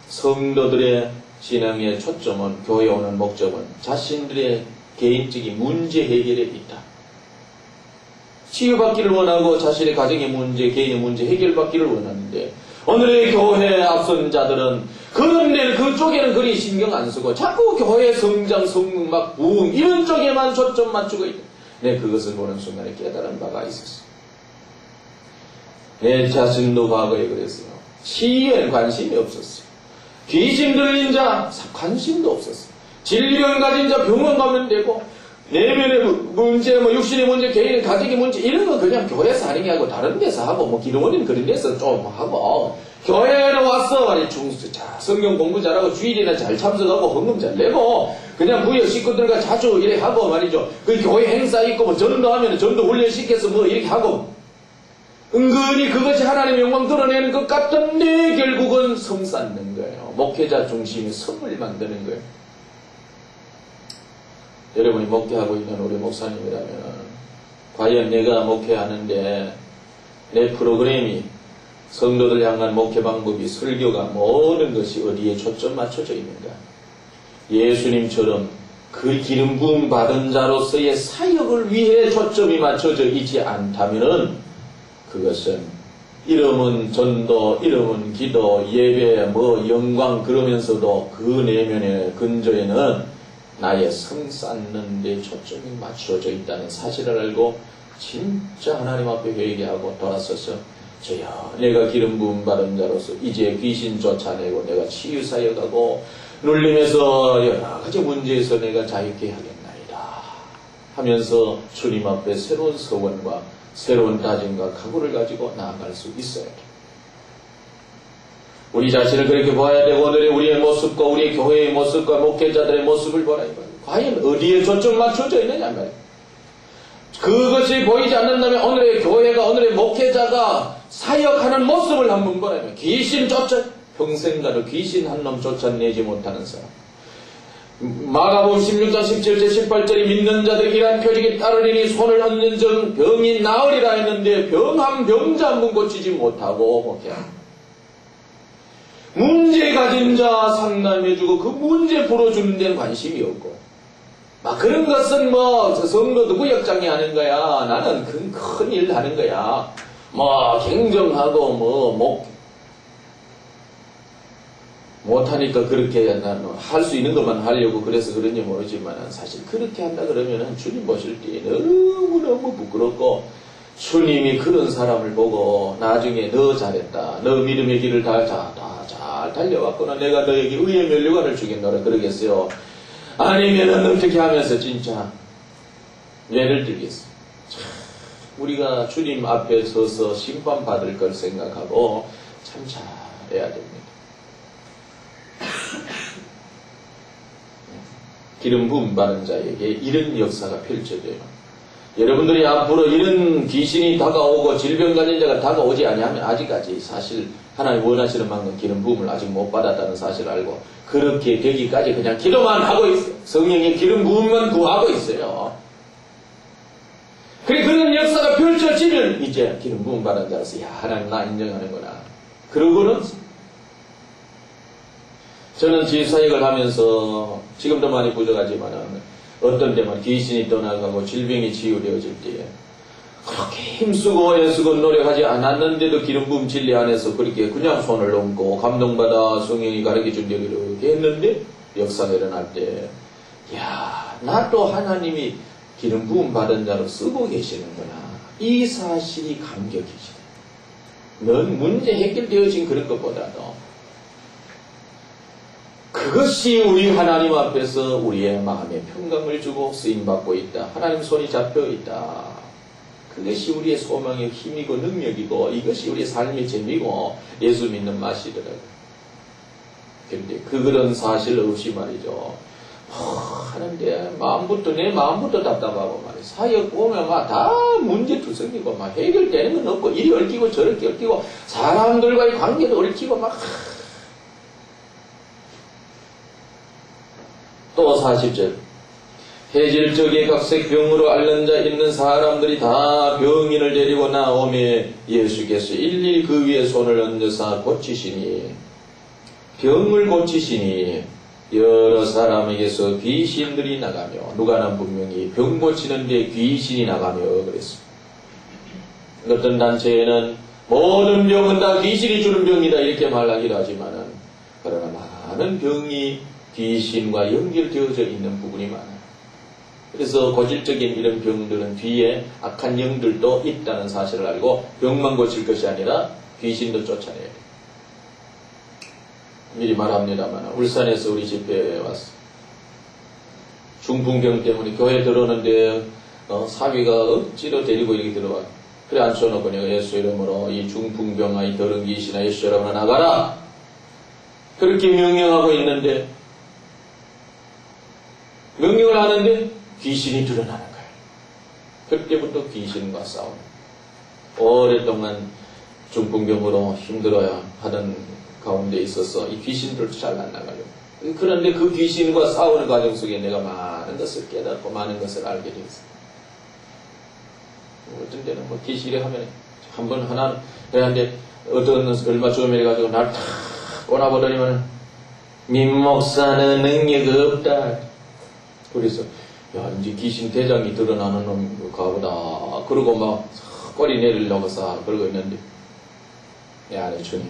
성도들의 신앙의 초점은, 교회 오는 목적은 자신들의 개인적인 문제 해결에 있다. 치유받기를 원하고 자신의 가정의 문제, 개인의 문제 해결받기를 원하는데 오늘의 교회 앞선 자들은 그런데 그쪽에는 그리 신경 안 쓰고 자꾸 교회 성장, 성능, 막 부흥 이런 쪽에만 초점 맞추고 있다. 네, 그것을 보는 순간에 깨달은 바가 있었어요. 내 자신도 과거에 그랬어요. 치유에 관심이 없었어요. 귀신 들린 자 관심도 없었어요. 질병 가진 자 병원 가면 되고 내면의 문제, 육신의 문제, 개인의 가정의 문제 이런 거 그냥 교회에서 하는 게 아니고 다른 데서 하고 기도원인 그런 데서 좀 하고 교회에 와서 성경 공부 잘하고 주일이나 잘 참석하고 헌금 잘 내고 그냥 부여 식구들과 자주 이렇게 하고 말이죠. 그 교회 행사 있고 전도하면 전도 훈련 시켜서 이렇게 하고 은근히 그것이 하나님의 영광 드러내는 것 같던데 결국은 성 쌓는 거예요. 목회자 중심의 성을 만드는 거예요. 여러분이 목회하고 있는 우리 목사님이라면 과연 내가 목회하는데 내 프로그램이 성도들 향한 목회 방법이, 설교가 모든 것이 어디에 초점 맞춰져 있는가? 예수님처럼 그 기름 부음 받은 자로서의 사역을 위해 초점이 맞춰져 있지 않다면은 그것은 이름은 전도, 이름은 기도, 예배, 영광 그러면서도 그 내면의 근저에는 나의 성 쌓는 데 초점이 맞추어져 있다는 사실을 알고 진짜 하나님 앞에 회개하고 돌아서서 저여, 내가 기름 부음 받은 자로서 이제 귀신 쫓아내고 내가 치유 사역하고 눌림에서 여러 가지 문제에서 내가 자유케 하겠나이다 하면서 주님 앞에 새로운 서원과 새로운 다짐과 각오를 가지고 나아갈 수 있어야 돼. 우리 자신을 그렇게 보아야 되고 오늘의 우리의 모습과 우리 교회의 모습과 목회자들의 모습을 보라 이 말이에요. 과연 어디에 초점 맞춰져 있느냐 말이에요. 그것이 보이지 않는다면 오늘의 교회가, 오늘의 목회자가 사역하는 모습을 한번 보라면 귀신 쫓아 평생 가도 귀신 한 놈 쫓아내지 못하는 사람. 마가복음 16장 17절 18절이 믿는 자들이 이러한 표적이 따르리니 손을 얹는 전 병이 나으리라 했는데 병한 병자 한 분 고치지 못하고 문제 가진 자 상담해주고 그 문제 풀어주는 데는 관심이 없고 막 그런 것은 뭐 성도 구역장이 하는 거야. 나는 큰 일 하는 거야. 뭐 경정하고 못하니까 그렇게 할 수 있는 것만 하려고 그래서 그런지 모르지만 사실 그렇게 한다 그러면은 주님 보실 때 너무너무 부끄럽고 주님이 그런 사람을 보고 나중에 너 잘했다. 너 믿음의 길을 잘 달려왔구나. 내가 너에게 의의 면류관을 주겠노라 그러겠어요. 아니면은 어떻게 하면서 진짜 예를 들겠어. 우리가 주님 앞에 서서 심판받을 걸 생각하고 참 잘해야 됩니다. 기름 부음 받은 자에게 이런 역사가 펼쳐져요. 여러분들이 앞으로 이런 귀신이 다가오고 질병 가진 자가 다가오지 아니하면 아직까지 사실 하나님 원하시는 만큼 기름 부음을 아직 못 받았다는 사실을 알고 그렇게 되기까지 그냥 기도만 하고 있어요. 성령의 기름 부음만 구하고 있어요. 그런 역사가 펼쳐지면 이제 기름 부음 받은 자로서 야 하나님 나 인정하는구나. 그러고는 저는 지사역을 하면서 지금도 많이 부족하지만 어떤 때만 귀신이 떠나가고 질병이 치유되어질 때에 그렇게 힘쓰고 애쓰고 노력하지 않았는데도 기름 부음 진리 안에서 그렇게 그냥 손을 얹고 감동받아 성령이 가르쳐준 대로 이렇게 했는데 역사가 일어날 때 야, 나 또 하나님이 기름 부음 받은 자로 쓰고 계시는구나. 이 사실이 감격이지. 넌 문제 해결되어진 그런 것보다도 그것이 우리 하나님 앞에서 우리의 마음에 평강을 주고 쓰임받고 있다. 하나님 손이 잡혀 있다. 그것이 우리의 소망의 힘이고 능력이고 이것이 우리의 삶의 재미고 예수 믿는 맛이더라고요. 그런데 그런 사실 없이 말이죠. 하는데 내 마음부터 답답하고 말이야. 사역 보면 막 다 문제투성이고 막 해결되는 건 없고 이리 얽히고 저렇게 얽히고 사람들과의 관계도 얽히고 막 또 40절 해질적에 각색 병으로 앓는 자 있는 사람들이 다 병인을 데리고 나오매 예수께서 일일이 그 위에 손을 얹으사 고치시니 병을 고치시니 여러 사람에게서 귀신들이 나가며 누가는 분명히 병 고치는데 귀신이 나가며 그랬습니다. 어떤 단체에는 모든 병은 다 귀신이 주는 병이다 이렇게 말하기도 하지만은 그러나 많은 병이 귀신과 연결되어져 있는 부분이 많아요. 그래서 고질적인 이런 병들은 뒤에 악한 영들도 있다는 사실을 알고 병만 고칠 것이 아니라 귀신도 쫓아내야 돼요. 미리 말합니다만 울산에서 우리 집회에 왔어. 중풍병 때문에 교회 들어오는데 사위가 억지로 데리고 이렇게 들어와. 그래 앉혀놓고 내가 예수 이름으로 이 중풍병아 이 더러운 귀신아 예수 이름으로 나가라. 그렇게 명령하고 있는데 명령을 하는데 귀신이 드러나는 거예요. 그때부터 귀신과 싸우는 오랫동안 중풍병으로 힘들어야 하던 가운데 있어서 이 귀신들도 잘 안 나가요. 그런데 그 귀신과 싸우는 과정 속에 내가 많은 것을 깨닫고 많은 것을 알게 되었어요. 어떤 때는 뭐 귀신이 하면 한 번 하나 그런데 어떤 얼마 전에 가지고 날 탁 꼬나보더니만 민 목사는 능력 없다. 그래서 야 이제 귀신 대장이 드러나는 놈인가 보다. 그러고 막 꼬리 내리려고 그러고 있는데 야 내 주님이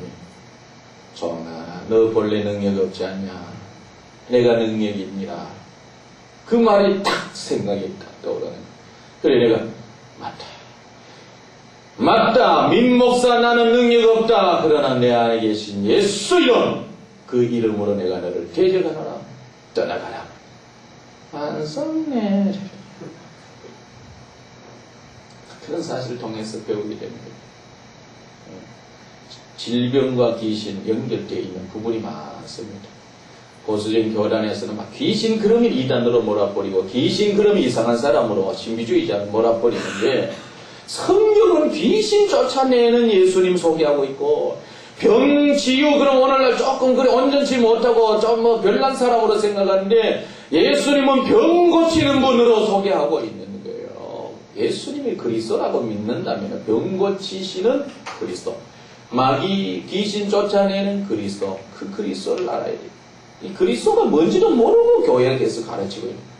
정아 너 본래 능력 없지 않냐. 내가 능력이 있니라. 그 말이 딱 생각이 딱 떠오르는 거야. 그래 내가 맞다 민 목사 나는 능력 없다. 그러나 내 안에 계신 예수 이름 그 이름으로 내가 너를 대적하노라. 떠나가라. 안성네. 그런 사실을 통해서 배우게 됩니다. 질병과 귀신 연결되어 있는 부분이 많습니다. 보수적인 교단에서는 막 귀신 그러면 이단으로 몰아버리고 귀신 그러면 이상한 사람으로 신비주의자로 몰아버리는데 성경은 귀신 쫓아내는 예수님 소개하고 있고, 병치유, 그럼 오늘날 조금 그래 온전치 못하고 좀 뭐 별난 사람으로 생각하는데, 예수님은 병 고치는 분으로 소개하고 있는 거예요. 예수님이 그리스도라고 믿는다면 병 고치시는 그리스도, 마귀 귀신 쫓아내는 그리스도, 그 그리스도를 알아야 돼요. 이 그리스도가 뭔지도 모르고 교회에서 가르치고 있는 거예요.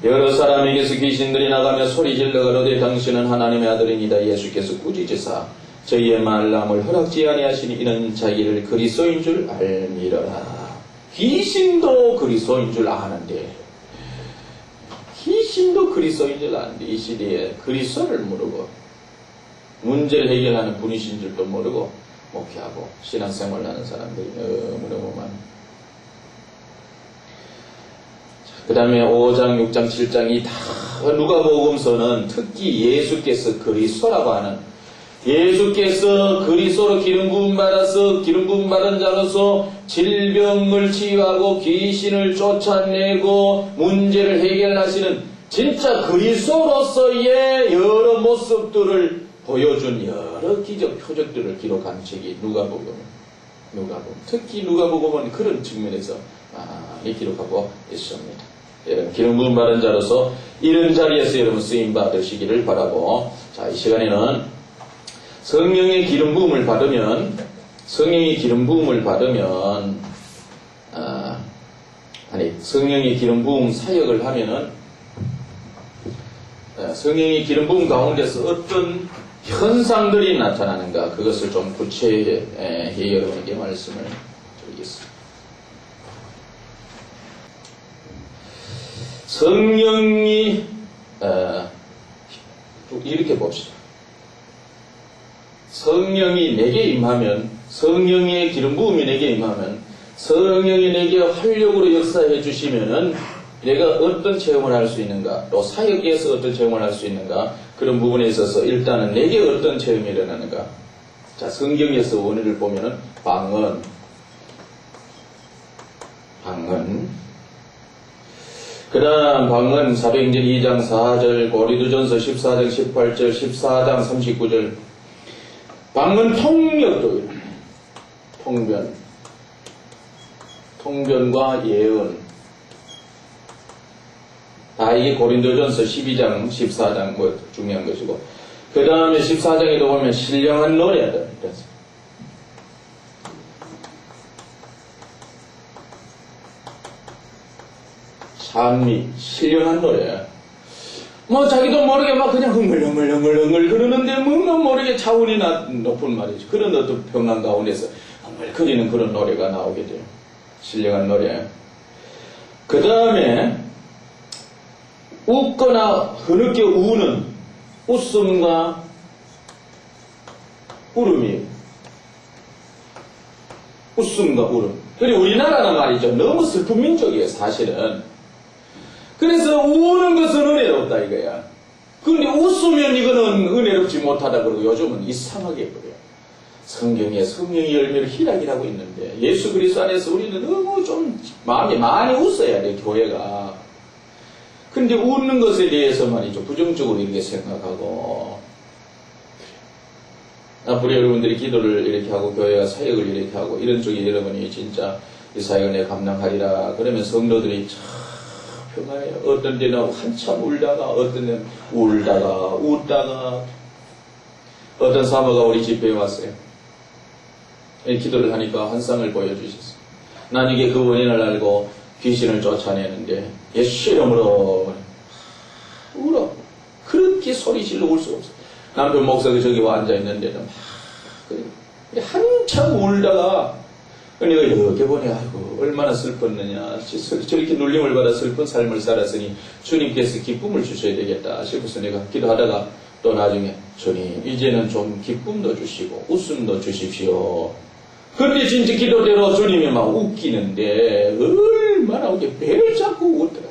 여러 사람에게서 귀신들이 나가며 소리질러 가로되 당신은 하나님의 아들이니이다. 예수께서 꾸짖으사 저희의 말람을 허락지 아니하시니 이는 자기를 그리스도인 줄 알미러라. 귀신도 그리스도인 줄 아는데, 귀신도 그리스도인 줄 아는데 이 시대에 그리스도를 모르고 문제를 해결하는 분이신 줄도 모르고 목회하고 신앙생활을 하는 사람들이 너무너무 많아요. 그 다음에 5장, 6장, 7장이 다 누가복음서는 특히 예수께서 그리스도라고 하는, 예수께서 그리스도로 기름 부음 받아서 기름 부음 받은 자로서 질병을 치유하고 귀신을 쫓아내고 문제를 해결하시는 진짜 그리스도로서의 여러 모습들을 보여준 여러 기적 표적들을 기록한 책이 누가복음. 특히 누가복음은 그런 측면에서 많이 기록하고 있습니다. 여러분 기름 부음 받은 자로서 이런 자리에서 여러분 쓰임 받으시기를 바라고, 자, 이 시간에는 성령의 기름 부음을 받으면 성령의 기름 부음 사역을 하면은 성령의 기름 부음 가운데서 어떤 현상들이 나타나는가, 그것을 좀 구체히 여러분에게 말씀을 드리겠습니다. 성령이 이렇게 봅시다. 성령이 내게 임하면, 성령의 기름 부음이 내게 임하면, 성령이 내게 활력으로 역사해 주시면은 내가 어떤 체험을 할 수 있는가, 또 사역에서 어떤 체험을 할 수 있는가, 그런 부분에 있어서 일단은 내게 어떤 체험이 일어나는가. 자, 성경에서 원리를 보면은 방언, 그 다음 방언 사도행전 2장 4절, 고린도전서 14장 18절, 14장 39절, 방언 통역도 통변과 예언, 다 이게 고린도전서 12장 14장 뭐 중요한 것이고, 그 다음에 14장에도 보면 신령한 노래들, 찬미, 신령한 노래. 뭐 자기도 모르게 막 그냥 흥얼흥얼 그러는데 뭔가 모르게 차원이 높은 말이죠. 그런 어떤 평안 가운데서 흥얼거리는 그런 노래가 나오게 돼요. 신령한 노래. 그 다음에 웃거나 흐느껴 우는 웃음과 울음. 그리고 우리나라는 말이죠, 너무 슬픈 민족이에요, 사실은. 그래서 우는 것은 은혜롭다 이거야. 근데 웃으면 이거는 은혜롭지 못하다 그러고 요즘은 이상하게 그래요. 성경에 성령의 열매를 희락이라고 있는데, 예수 그리스도 안에서 우리는 너무 좀 마음이 많이 웃어야 돼, 교회가. 근데 웃는 것에 대해서 말이죠, 부정적으로 이렇게 생각하고, 앞으로 여러분들이 기도를 이렇게 하고 교회가 사역을 이렇게 하고 이런 쪽에 여러분이 진짜 이 사역을 내가 감당하리라 그러면 성도들이 참 평안해요. 어떤 데는 한참 울다가, 어떤 데는 울다가 웃다가. 어떤 사모가 우리 집회에 왔어요. 기도를 하니까 환상을 보여주셨어요. 난 이게 그 원인을 알고 귀신을 쫓아내는데 예수 이름으로 울어. 그렇게 소리 질러 울 수가 없어. 남편 목사가 저기 와 앉아있는데도 막 한참 울다가, 내가 이렇게 보니 아이고 얼마나 슬펐느냐, 저렇게 눌림을 받아 슬픈 삶을 살았으니 주님께서 기쁨을 주셔야 되겠다 싶어서 내가 기도하다가 또 나중에 주님 이제는 좀 기쁨도 주시고 웃음도 주십시오. 그런데 진짜 기도대로 주님이 막 웃기는데 얼마나 웃겨. 배를 잡고 웃더라.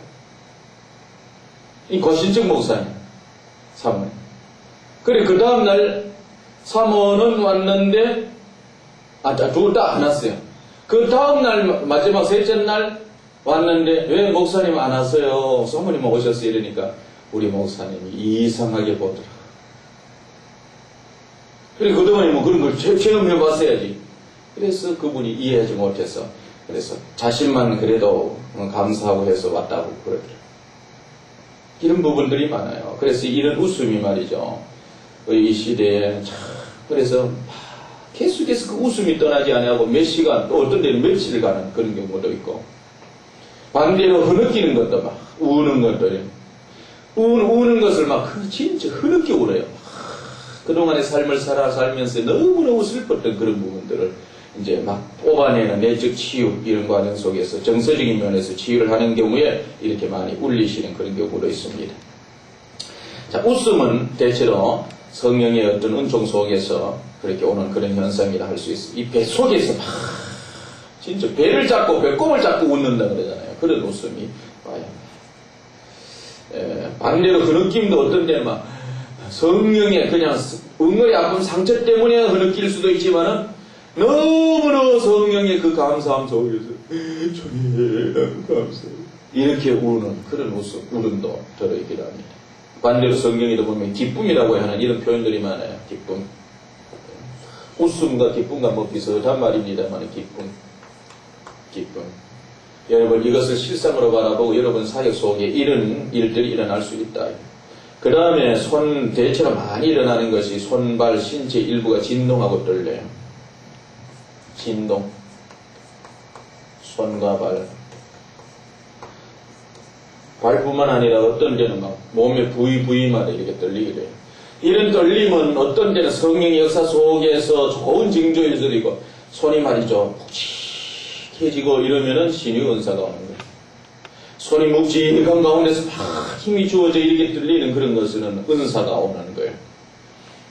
이 고신증 목사님 사모님. 그래 그 다음날 사모는 왔는데 둘 다 안 왔어요. 그 다음날 마지막 셋째 날 왔는데 왜 목사님 안 왔어요? 사모님 오셨어요? 이러니까 우리 목사님이 이상하게 보더라. 그래, 그동안에 뭐 그런 걸 체험해 봤어야지. 그래서 그분이 이해하지 못해서, 그래서 자신만 그래도 감사하고 해서 왔다고 그러더라. 이런 부분들이 많아요. 그래서 이런 웃음이 말이죠. 이 시대에, 참, 그래서 계속해서 그 웃음이 떠나지 않고 몇 시간, 또 어떤 데는 며칠 가는 그런 경우도 있고, 반대로 흐느끼는 것도 막, 우는 것도, 우는 것을 막 진짜 흐느끼 울어요. 그동안의 삶을 살면서 너무너무 슬펐던 그런 부분들을 이제 막 뽑아내는 내적 치유, 이런 과정 속에서 정서적인 면에서 치유를 하는 경우에 이렇게 많이 울리시는 그런 경우도 있습니다. 자, 웃음은 대체로 성령의 어떤 은총 속에서 그렇게 오는 그런 현상이라 할 수 있어요. 이 배 속에서 막 진짜 배를 잡고 배꼽을 잡고 웃는다 그러잖아요. 그런 웃음이 와요. 반대로 그 느낌도 어떤 데는 막 성령의 그냥 응어리 아픈 상처 때문에 흐느낄 수도 있지만은 너무너무 성령의 그 감사함 속에서 주님 감사해요 이렇게 우는 그런 울음도 들어있기도 합니다. 반대로 성경에도 보면 기쁨이라고 하는 이런 표현들이 많아요. 기쁨. 웃음과 기쁨과 뭐 비슷한 말입니다만 기쁨. 여러분 이것을 실상으로 바라보고 여러분 사역 속에 이런 일들이 일어날 수 있다. 그 다음에 대체로 많이 일어나는 것이 손발 신체 일부가 진동하고 떨려요. 진동. 손과 발. 발뿐만 아니라 어떤 데는 막 몸의 부위마다 이렇게 떨리게 돼요. 이런 떨림은 어떤 데는 성령의 역사 속에서 좋은 징조일 수도 있고, 손이 말이죠 묵직해지고 이러면은 신유 은사가 오는 거예요. 손이 묵직한 가운데서 막 힘이 주어져 이렇게 떨리는 그런 것은 은사가 오는 거예요.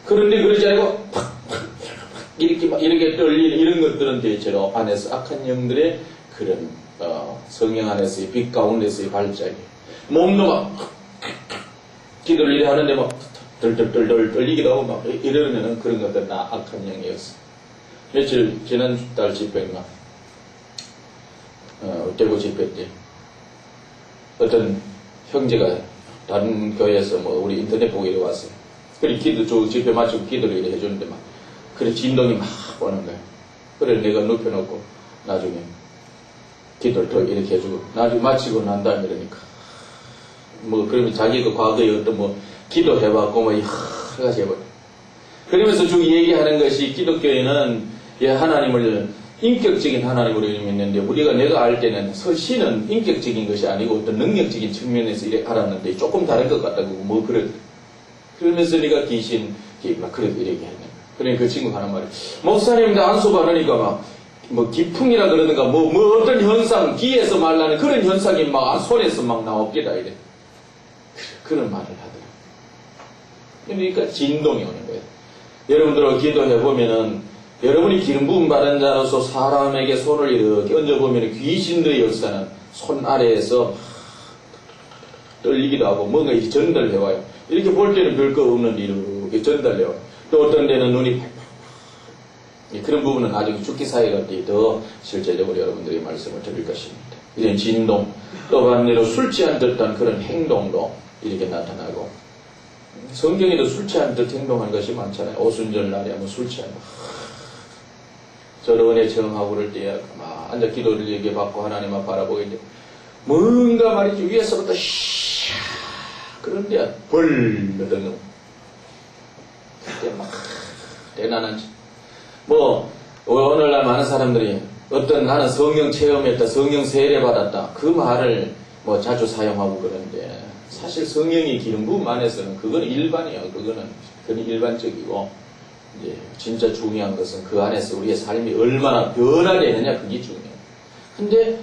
그런데 그러지 않고 이렇게 떨리는 이런 것들은 대체로 안에서 악한 영들의 그런 성령 안에서의 빛 가운데서의 발작이에요. 몸도 막 기도를 이래 하는데 막 덜덜덜덜 떨리기도 하고 막 이러면은 그런 것들 다 악한 영이었어. 며칠 지난달 집회인가 대구 집회 때 어떤 형제가 다른 교회에서 뭐 우리 인터넷 보고 이래 왔어요. 그래 집회 마치고 기도를 이래 해주는데 막 그래 진동이 막 오는 거예요. 그래 내가 눕혀놓고 나중에 기도를 더 이렇게 해주고 나중에 마치고 난 다음에 이러니까 뭐 그러면 자기가 과거에 어떤 뭐 기도해봤고 뭐 여러 가지 해버려. 그러면서 쭉 얘기하는 것이 기독교에는 하나님을 인격적인 하나님으로 믿는데 우리가 내가 알 때는 신은 인격적인 것이 아니고 어떤 능력적인 측면에서 이렇게 알았는데 조금 다른 것 같다고 뭐 그러면서 내가 귀신 막 그렇게 얘기했네. 그러니까 그 친구가 하는 말이 목사님도 안수 받으니까 뭐 기풍이라 그러는가 뭐 어떤 현상 귀에서 말라는 그런 현상이 막 손에서 막 나옵니다 이래. 그런 말을 하더라. 그러니까 진동이 오는 거예요. 여러분들 기도해보면은 여러분이 기름 부음 받은 자로서 사람에게 손을 이렇게 얹어보면 귀신들의 역사는 손 아래에서 떨리기도 하고 뭔가 이렇게 전달해와요. 이렇게 볼 때는 별거 없는데 이렇게 전달해와요. 또 어떤 데는 눈이 그런 부분은 나중에 죽기 사이에 갈 때 더 실제적으로 여러분들이 말씀을 드릴 것입니다. 이런 진동, 또 반대로 술 취한 듯한 그런 행동도 이렇게 나타나고 성경에도 술 취한 듯 행동하는 것이 많잖아요. 오순절 날에 하면 술 취한 저런 은혜 체험하고 그럴 때 막 앉아 기도를 얘기해 받고 하나님 앞 바라보게 돼. 뭔가 말이죠. 위에서부터 그런데 벌러덩 그때 막 대단한 뭐 오늘날 많은 사람들이 어떤 나는 성령 체험했다, 성령 세례 받았다 그 말을 뭐 자주 사용하고 그러는데 사실 성령의 기름 부음 안에서는 그거는 일반이에요. 그거는 일반적이고 이제 진짜 중요한 것은 그 안에서 우리의 삶이 얼마나 변화되느냐 그게 중요해요. 근데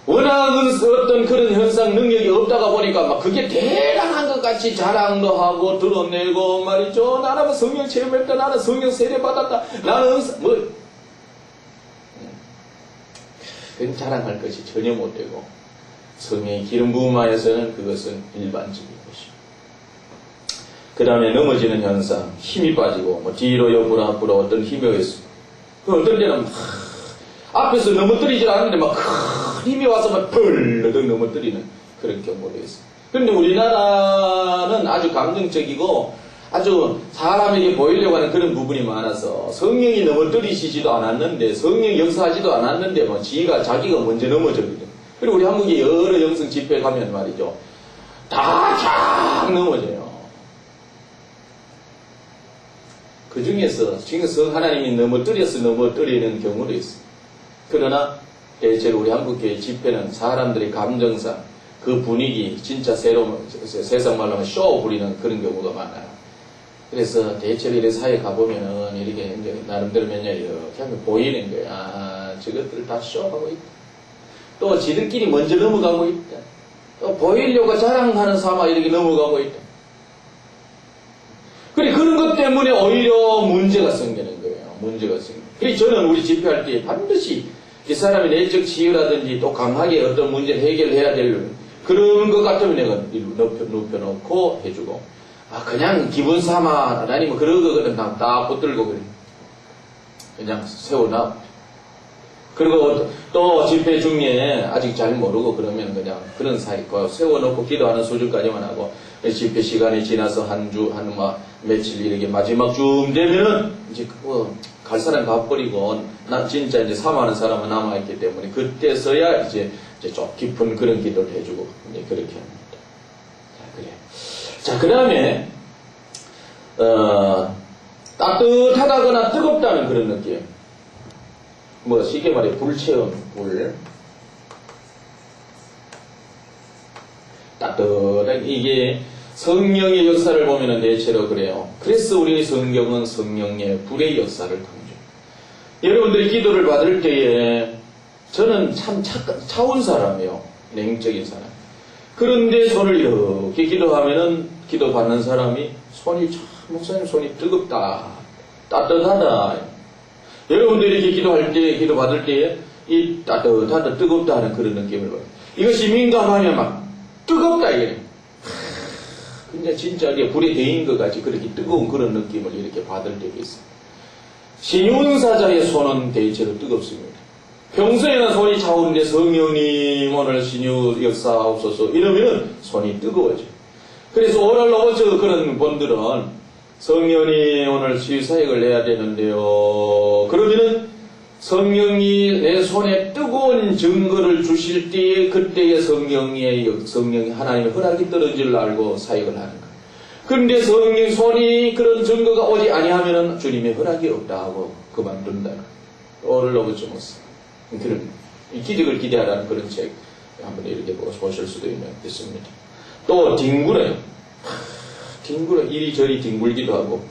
워낙 어떤 그런 현상 능력이 없다가 보니까 막 그게 대단한 것 같이 자랑도 하고 드러내고 말이죠. 나는 성령 체험했다, 나는 성령 세례 받았다, 나는 그건 자랑할 것이 전혀 못 되고 성령의 기름 부음 안에서는 그것은 일반적인 것입니다. 그 다음에 넘어지는 현상, 힘이 빠지고 뭐 뒤로 옆으로 앞으로 어떤 힘이 있어. 어떤 데는 막 앞에서 넘어뜨리질 않는데 막 큰 힘이 와서 막 벌러덩 넘어뜨리는 그런 경우도 있어요. 근데 우리나라는 아주 감정적이고 아주 사람에게 보이려고 하는 그런 부분이 많아서 성령이 넘어뜨리시지도 않았는데 성령이 역사하지도 않았는데 뭐 자기가 먼저 넘어졌거든. 그리고 우리 한국에 여러 영성 집회 가면 말이죠. 다 쫙 넘어져요. 그 중에서 지금 하나님이 넘어뜨리는 경우도 있어요. 그러나 대체로 우리 한국교회 집회는 사람들의 감정상 그 분위기 진짜 세상 말로 하면 쇼 부리는 그런 경우가 많아요. 그래서 대체로 이렇게 사회 가보면은 이렇게 이제 나름대로 맨날 이렇게 하면 보이는 거야. 아, 저것들 다 쇼하고 있다. 또 지들끼리 먼저 넘어가고 있다. 또 보이려고 자랑하는 삼아 이렇게 넘어가고 있다. 그런 것 때문에 오히려 문제가 생기는 거예요. 문제가 생기는 거예요. 그래서 저는 우리 집회할 때 반드시 이 사람의 내적 치유라든지 또 강하게 어떤 문제를 해결해야 될 그런 것 같으면 내가 눕혀놓고 해주고 그냥 기분 삼아 아니면 그런 거거든 딱 붙들고 그냥 세워놔. 그리고 또 집회 중에 아직 잘 모르고 그러면 그냥 그런 사이 세워놓고 기도하는 수준까지만 하고 집회 시간이 지나서 한 주, 며칠 이렇게 마지막 쯤 되면은 이제 갈 사람 가버리고 진짜 이제 사모하는 사람은 남아있기 때문에 그때서야 이제 좀 깊은 그런 기도를 해주고 이제 그렇게 합니다. 자, 그래. 자, 그 다음에 따뜻하다거나 뜨겁다는 그런 느낌. 쉽게 말해 불체험, 불. 따뜻한 이게 성령의 역사를 보면은 대체로 그래요. 그래서 우리 성경은 성령의 불의 역사를 강조해요. 여러분들이 기도를 받을 때에 저는 참 차운 사람이에요. 냉적인 사람. 그런데 손을 이렇게 기도하면은 기도 받는 사람이 손이 목사님 손이 뜨겁다, 따뜻하다. 여러분들이 이렇게 기도할 때, 기도 받을 때에 이 따뜻하다, 뜨겁다 하는 그런 느낌을 받아요. 이것이 민감하면 막 뜨겁다 이게. 근데 진짜 이게 불에 데인 것 같이 그렇게 뜨거운 그런 느낌을 이렇게 받을 때가 있어요. 신윤사자의 손은 대체로 뜨겁습니다. 평소에는 손이 차오른데 성령님 오늘 신유 역사하옵소서 이러면은 손이 뜨거워져요. 그래서 오늘 오저 그런 분들은 성령님 오늘 시사역을 내야 되는데요. 그러면은 성령이 내 손에 뜨거운 증거를 주실 때에 그때의 성령이 하나님의 허락이 떨어질 알고 사역을 하는 거예요. 그런데 성령 손이 그런 증거가 오지 아니하면은 주님의 허락이 없다 하고 그만둔다. 오늘 오저 못써. 그런 이 기적을 기대하라는 그런 책 한번 이렇게 보실 수도 있습니다. 또 뒹굴어요. 이리저리 뒹굴기도 하고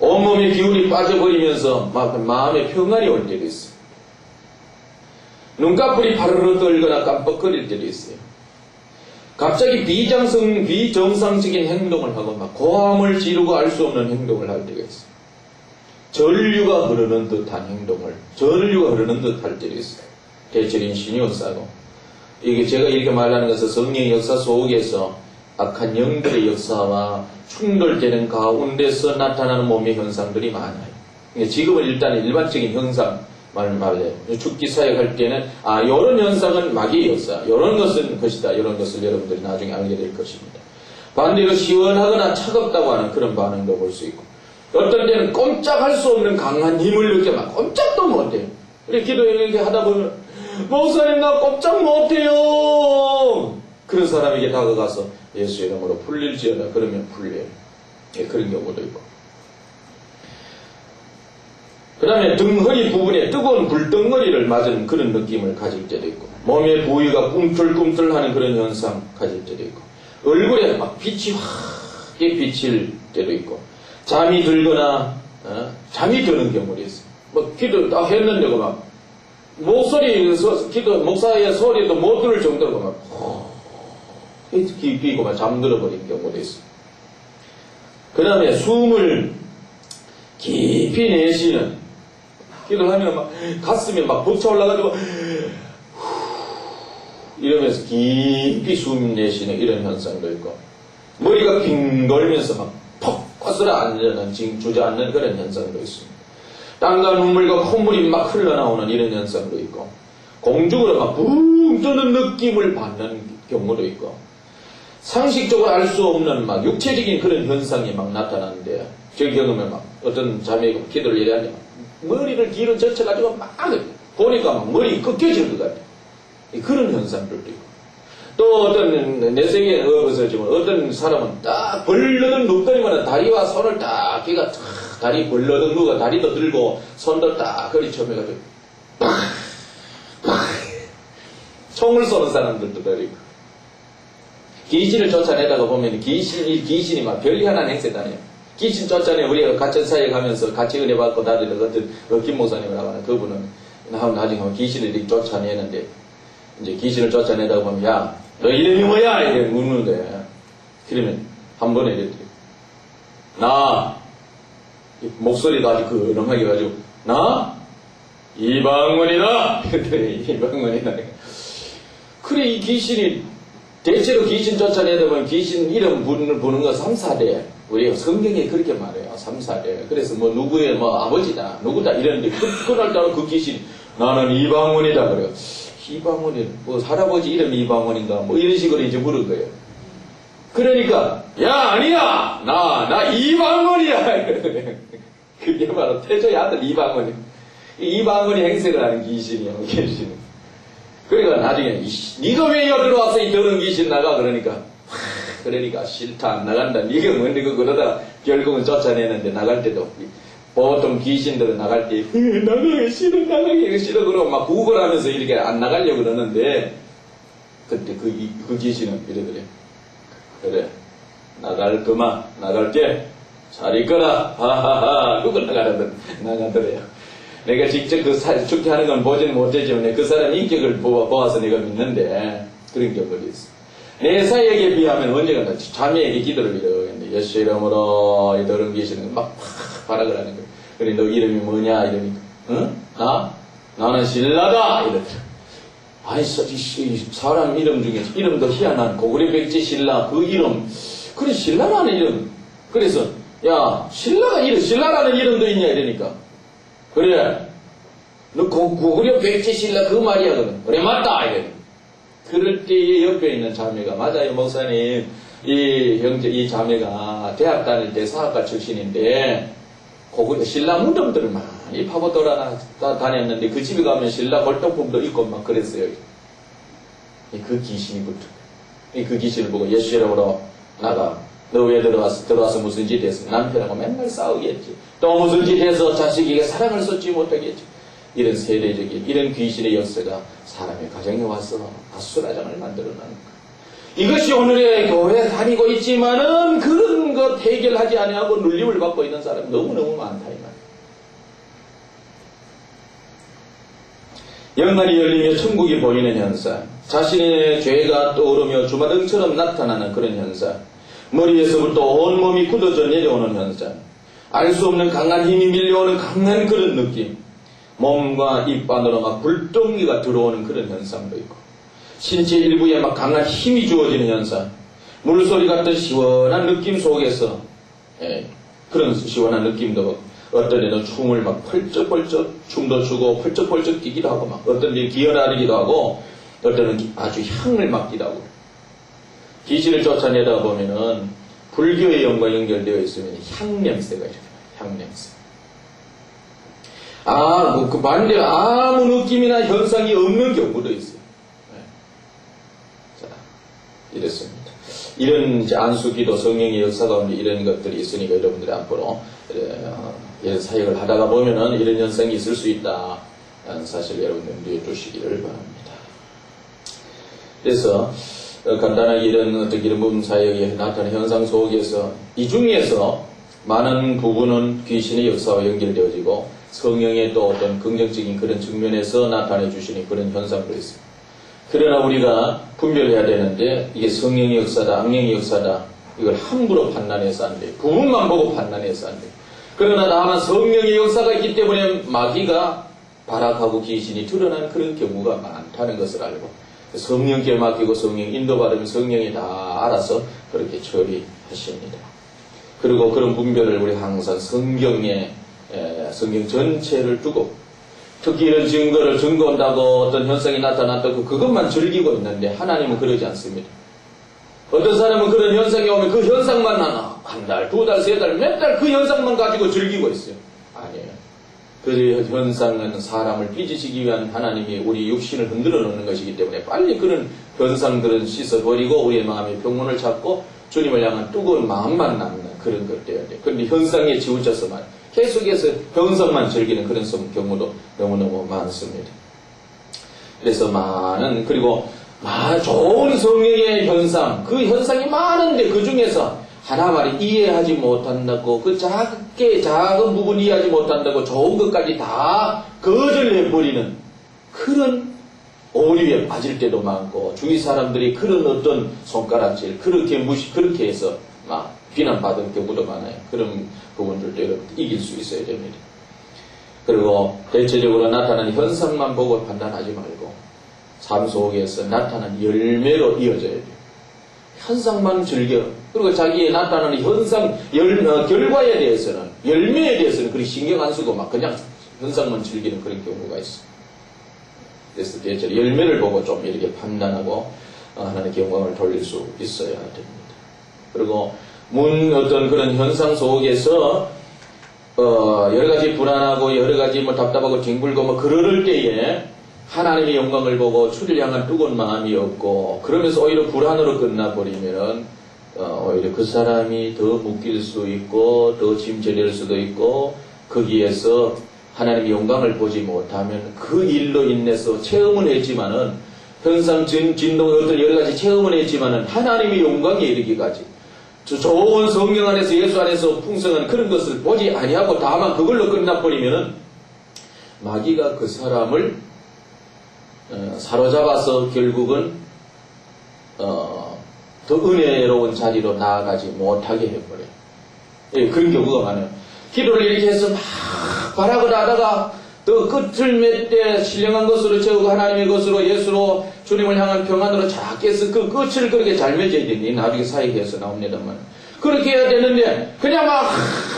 온몸의 기운이 빠져버리면서 마음에 평안이 올 때도 있어요. 눈꺼풀이 파르르 떨거나 깜빡거릴 때도 있어요. 갑자기 비정상적인 행동을 하고 고함을 지르고 알 수 없는 행동을 할 때가 있어요. 전류가 흐르는 듯한 행동을 전류가 흐르는 듯할 때도 있어요. 대체린 신유사고 이게 제가 이렇게 말하는 것은 성령의 역사 속에서 악한 영들의 역사와 충돌되는 가운데서 나타나는 몸의 현상들이 많아요. 지금은 일단 일반적인 현상 말해요. 죽기 사역할 때는 이런 현상은 마귀의 역사, 이런 것은 것이다. 이런 것을 여러분들이 나중에 알게 될 것입니다. 반대로 시원하거나 차갑다고 하는 그런 반응도 볼 수 있고 어떤 때는 꼼짝할 수 없는 강한 힘을 느껴 꼼짝도 못해요. 이렇게 기도 이렇게 하다 보면 목사님 나 꼼짝 못해요. 그런 사람에게 다가가서 예수의 이름으로 풀릴지어다 그러면 풀려요. 그런 경우도 있고 그 다음에 등허리 부분에 뜨거운 불덩어리를 맞은 그런 느낌을 가질 때도 있고 몸의 부위가 꿈틀꿈틀하는 그런 현상 가질 때도 있고 얼굴에 빛이 확게 비칠 때도 있고 잠이 들거나 잠이 드는 경우도 있어요. 기도 딱 했는데도 목사의 소리도 못 들을 정도로 깊이고 잠들어 버린 경우도 있어요. 그 다음에 숨을 깊이 내쉬는 기도하면 가슴이 붙어 올라가지고 이러면서 깊이 숨 내쉬는 이런 현상도 있고 머리가 빙 돌면서 퍽 거슬러 주저앉는 그런 현상도 있습니다. 땀과 눈물과 콧물이 흘러나오는 이런 현상도 있고 공중으로 붕 뜨는 느낌을 받는 경우도 있고 상식적으로 알 수 없는 막 육체적인 그런 현상이 막 나타나는데, 저 경험에 막 어떤 자매가 기도를 이래 하냐, 머리를 뒤로 젖혀가지고 막 보니까 막 머리 꺾여질 것 같아. 그런 현상들도 있고. 또 어떤 내세계에 없어지면 어떤 사람은 딱 벌러덩 눕더니만 다리와 손을 딱 걔가 다리 벌러덩 누가 다리도 들고 손도 딱 거리쳐매가지고 총을 쏘는 사람들도 그리고 귀신을 쫓아내다가 보면 귀신이 막 별이 하나 행세다녀요. 귀신 쫓아내 우리가 갇힌 사이에 가면서 같이 은혜 받고 다니는 어떤 김 목사님이라고 하는 그분은 나중에 귀신을 이렇게 쫓아내는데 이제 귀신을 쫓아내다가 보면 야 너 이름이 뭐야? 이렇게 묻는 거야. 그러면 한 번에 이렇게 나 목소리도 아주 그런하게 가지고 나 이방원이다. 이방원이다. 그래 이 귀신이 대체로 귀신 쫓아내다 보면 귀신 이름 부르는 거 3, 4대. 우리가 성경에 그렇게 말해요. 3, 4대. 그래서 뭐 누구의 뭐 아버지다 누구다 이러는데 그날따라 그 귀신 나는 이방원이다 그래요. 이방원이 뭐 할아버지 이름 이방원인가 뭐 이런 식으로 이제 물은 거예요. 그러니까 야 아니야 나 이방원이야. 그게 바로 태조의 아들 이방원이. 이방원이 행색을 하는 귀신이야. 귀신은. 그러니까 나중에 니가 왜 여기 들어왔어 이 더러운 귀신 나가 그러니까 싫다 안 나간다. 니가 뭔데 그러다가 결국은 쫓아내는데 나갈 때도 보통 귀신들은 나갈 때 나가기 싫어 그러고 막 구걸하면서 이렇게 안 나가려고 그러는데 그때 그 귀신은 이러더래. 그래 나갈게 잘 있거라 하하하 누구 나가더래요. 내가 직접 죽게 하는 건 보지는 못했지만 그 사람 인격을 보아서 내가 믿는데 그런 경우도 있어. 내 사역에 비하면 언제가 자매에게 기도를 이러겠는데 예수 이름으로 이 더러운 귀신은 막 발악을 하는 거야. 그래 너 이름이 뭐냐 이러니까 응? 나는 신라다 이러더라. 아니 사람 이름 중에 이름도 희한한 고구려 백제 신라 그 이름 그래 신라라는 이름 그래서 야 신라라는 이름도 있냐 이러니까 그래 너 고구려 백제 신라 그 말이야 그래 맞다 이래. 그럴 때에 옆에 있는 자매가 맞아요 목사님 이 자매가 대학 다닐 때 사학과 출신인데 고구려 신라 무덤들을 많이 파고 다녔는데 그 집에 가면 신라 골동품도 있고 막 그랬어요. 그 귀신이 붙어. 그 귀신을 보고 예수 이름으로 나가. 너 왜 들어와서 무슨 짓 했어? 남편하고 맨날 싸우겠지. 또 무슨 짓 해서 자식에게 사랑을 쏟지 못하겠지. 이런 세대적인 이런 귀신의 역사가 사람의 가정에 와서 아수라장을 만들어내는 것. 이것이 오늘의 교회 다니고 있지만은 그런 것 해결하지 아니하고 눌림을 받고 있는 사람이 너무너무 많다 이 말이에요. 연간이 열리며 천국이 보이는 현상, 자신의 죄가 떠오르며 주마등처럼 나타나는 그런 현상, 머리에서부터 온몸이 굳어져 내려오는 현상, 알 수 없는 강한 힘이 밀려오는 강한 그런 느낌, 몸과 입 안으로 막 불덩이가 들어오는 그런 현상도 있고, 신체 일부에 막 강한 힘이 주어지는 현상, 물소리 같은 시원한 느낌 속에서 그런 시원한 느낌도 어떤 데는 춤을 막 펄쩍펄쩍 춤도 추고 펄쩍펄쩍 뛰기도 하고 막 어떤 데는 기어나르기도 하고 어떤 데는 아주 향을 맡기도 하고. 귀신을 쫓아내다 보면은 불교의 영과 연결되어 있으면 향냄새가 이렇게 나요. 향냄새. 그 반대로 아무 느낌이나 현상이 없는 경우도 있어요. 자, 이렇습니다. 이런 이제 안수기도 성령의 역사 가운데 이런 것들이 있으니까 여러분들이 앞으로 이런 사역을 하다가 보면은 이런 현상이 있을 수 있다. 라는 사실 여러분들 염두에 두시기를 바랍니다. 그래서 간단하게 이런 몸 사역에 나타나는 현상 속에서 이 중에서 많은 부분은 귀신의 역사와 연결되어지고 성령의 또 어떤 긍정적인 그런 측면에서 나타내 주시는 그런 현상도 있습니다. 그러나 우리가 분별해야 되는데 이게 성령의 역사다, 악령의 역사다 이걸 함부로 판단해서 안 돼. 부분만 보고 판단해서 안 돼. 그러나 다만 성령의 역사가 있기 때문에 마귀가 발악하고 귀신이 드러나는 그런 경우가 많다는 것을 알고 성령께 맡기고 성령 인도받으면 성령이 다 알아서 그렇게 처리하십니다. 그리고 그런 분별을 우리 항상 성경 전체를 두고 특히 이런 증거를 증거한다고 어떤 현상이 나타났다고 그것만 즐기고 있는데 하나님은 그러지 않습니다. 어떤 사람은 그런 현상이 오면 그 현상만 한 달, 두 달, 세 달, 몇 달 그 현상만 가지고 즐기고 있어요. 아니에요. 그 현상은 사람을 삐지시기 위한 하나님이 우리 육신을 흔들어 놓는 것이기 때문에 빨리 그런 현상들은 씻어버리고 우리의 마음의 병문을 잡고 주님을 향한 뜨거운 마음만 남는 그런 것 되어야 돼요. 그런데 현상에 치우쳐서만 계속해서 현상만 즐기는 그런 경우도 너무너무 많습니다. 그래서 그리고 좋은 성령의 현상, 그 현상이 많은데 그 중에서 하나만을 이해하지 못한다고, 그 작은 부분 이해하지 못한다고 좋은 것까지 다 거절해버리는 그런 오류에 빠질 때도 많고, 주위 사람들이 그런 어떤 손가락질, 그렇게 해서 비난받을 경우도 많아요. 그런 부분들도 여러분 이길 수 있어야 됩니다. 그리고 대체적으로 나타나는 현상만 보고 판단하지 말고, 삶 속에서 나타나는 열매로 이어져야 돼요. 현상만 즐겨. 그리고 자기의 나타나는 결과에 대해서는, 열매에 대해서는 그리 신경 안 쓰고 그냥 현상만 즐기는 그런 경우가 있어요. 그래서 대체로 열매를 보고 좀 이렇게 판단하고 하나님께 영광을 돌릴 수 있어야 됩니다. 그리고 어떤 그런 현상 속에서 여러 가지 불안하고 여러 가지 답답하고 뒹굴고 그럴 때에 하나님의 영광을 보고 주를 향한 뜨거운 마음이 없고, 그러면서 오히려 불안으로 끝나버리면 오히려 그 사람이 더 묶일 수 있고 더 짐처될 수도 있고, 거기에서 하나님의 영광을 보지 못하면 그 일로 인해서 체험은 했지만은, 현상, 진동, 어떤 여러 가지 체험은 했지만은 하나님의 영광에 이르기까지 좋은 성령 안에서 예수 안에서 풍성한 그런 것을 보지 아니하고 다만 그걸로 끝나버리면은 마귀가 그 사람을 사로잡아서 결국은 더 은혜로운 자리로 나아가지 못하게 해버려요. 예, 그런 경우가 많아요. 기도를 이렇게 해서 바라고 하다가 또 끝을 맺되 신령한 것으로 채우고 하나님의 것으로 예수로 주님을 향한 평안으로 작게 해서 그 끝을 그렇게 잘 맺어야 되니 나중에 사역에서 나옵니다만, 그렇게 해야 되는데 그냥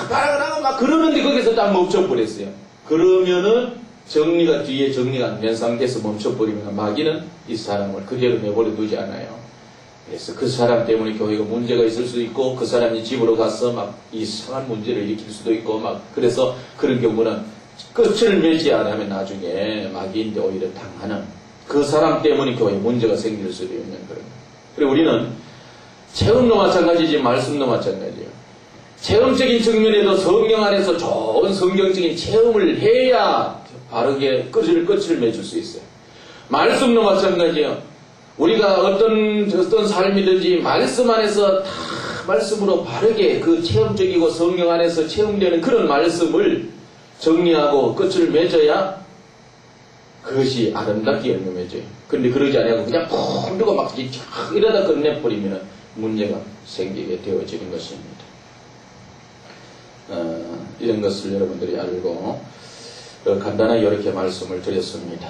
바라고 하고 그러는데 거기서 딱 멈춰버렸어요. 그러면은 뒤에 정리가 안 된 상태에서 멈춰버리면 마귀는 이 사람을 그대로 내버려 두지 않아요. 그래서 그 사람 때문에 교회가 문제가 있을 수도 있고, 그 사람이 집으로 가서 이상한 문제를 일으킬 수도 있고 그래서 그런 경우는 끝을 맺지 않으면 나중에 마귀인데 오히려 당하는, 그 사람 때문에 교회에 문제가 생길 수도 있는 그런. 그리고 우리는 체험도 마찬가지지 말씀도 마찬가지예요. 체험적인 측면에도 성령 안에서 좋은 성경적인 체험을 해야 바르게 끝을 맺을 수 있어요. 말씀도 마찬가지예요. 우리가 어떤 삶이든지 말씀 안에서 다 말씀으로 바르게 그 체험적이고 성령 안에서 체험되는 그런 말씀을 정리하고 끝을 맺어야 그것이 아름답게 열매 맺어요. 그런데 그러지 않고 그냥 푹 두고 이러다 끝내버리면 문제가 생기게 되어지는 것입니다. 이런 것을 여러분들이 알고 간단하게 이렇게 말씀을 드렸습니다.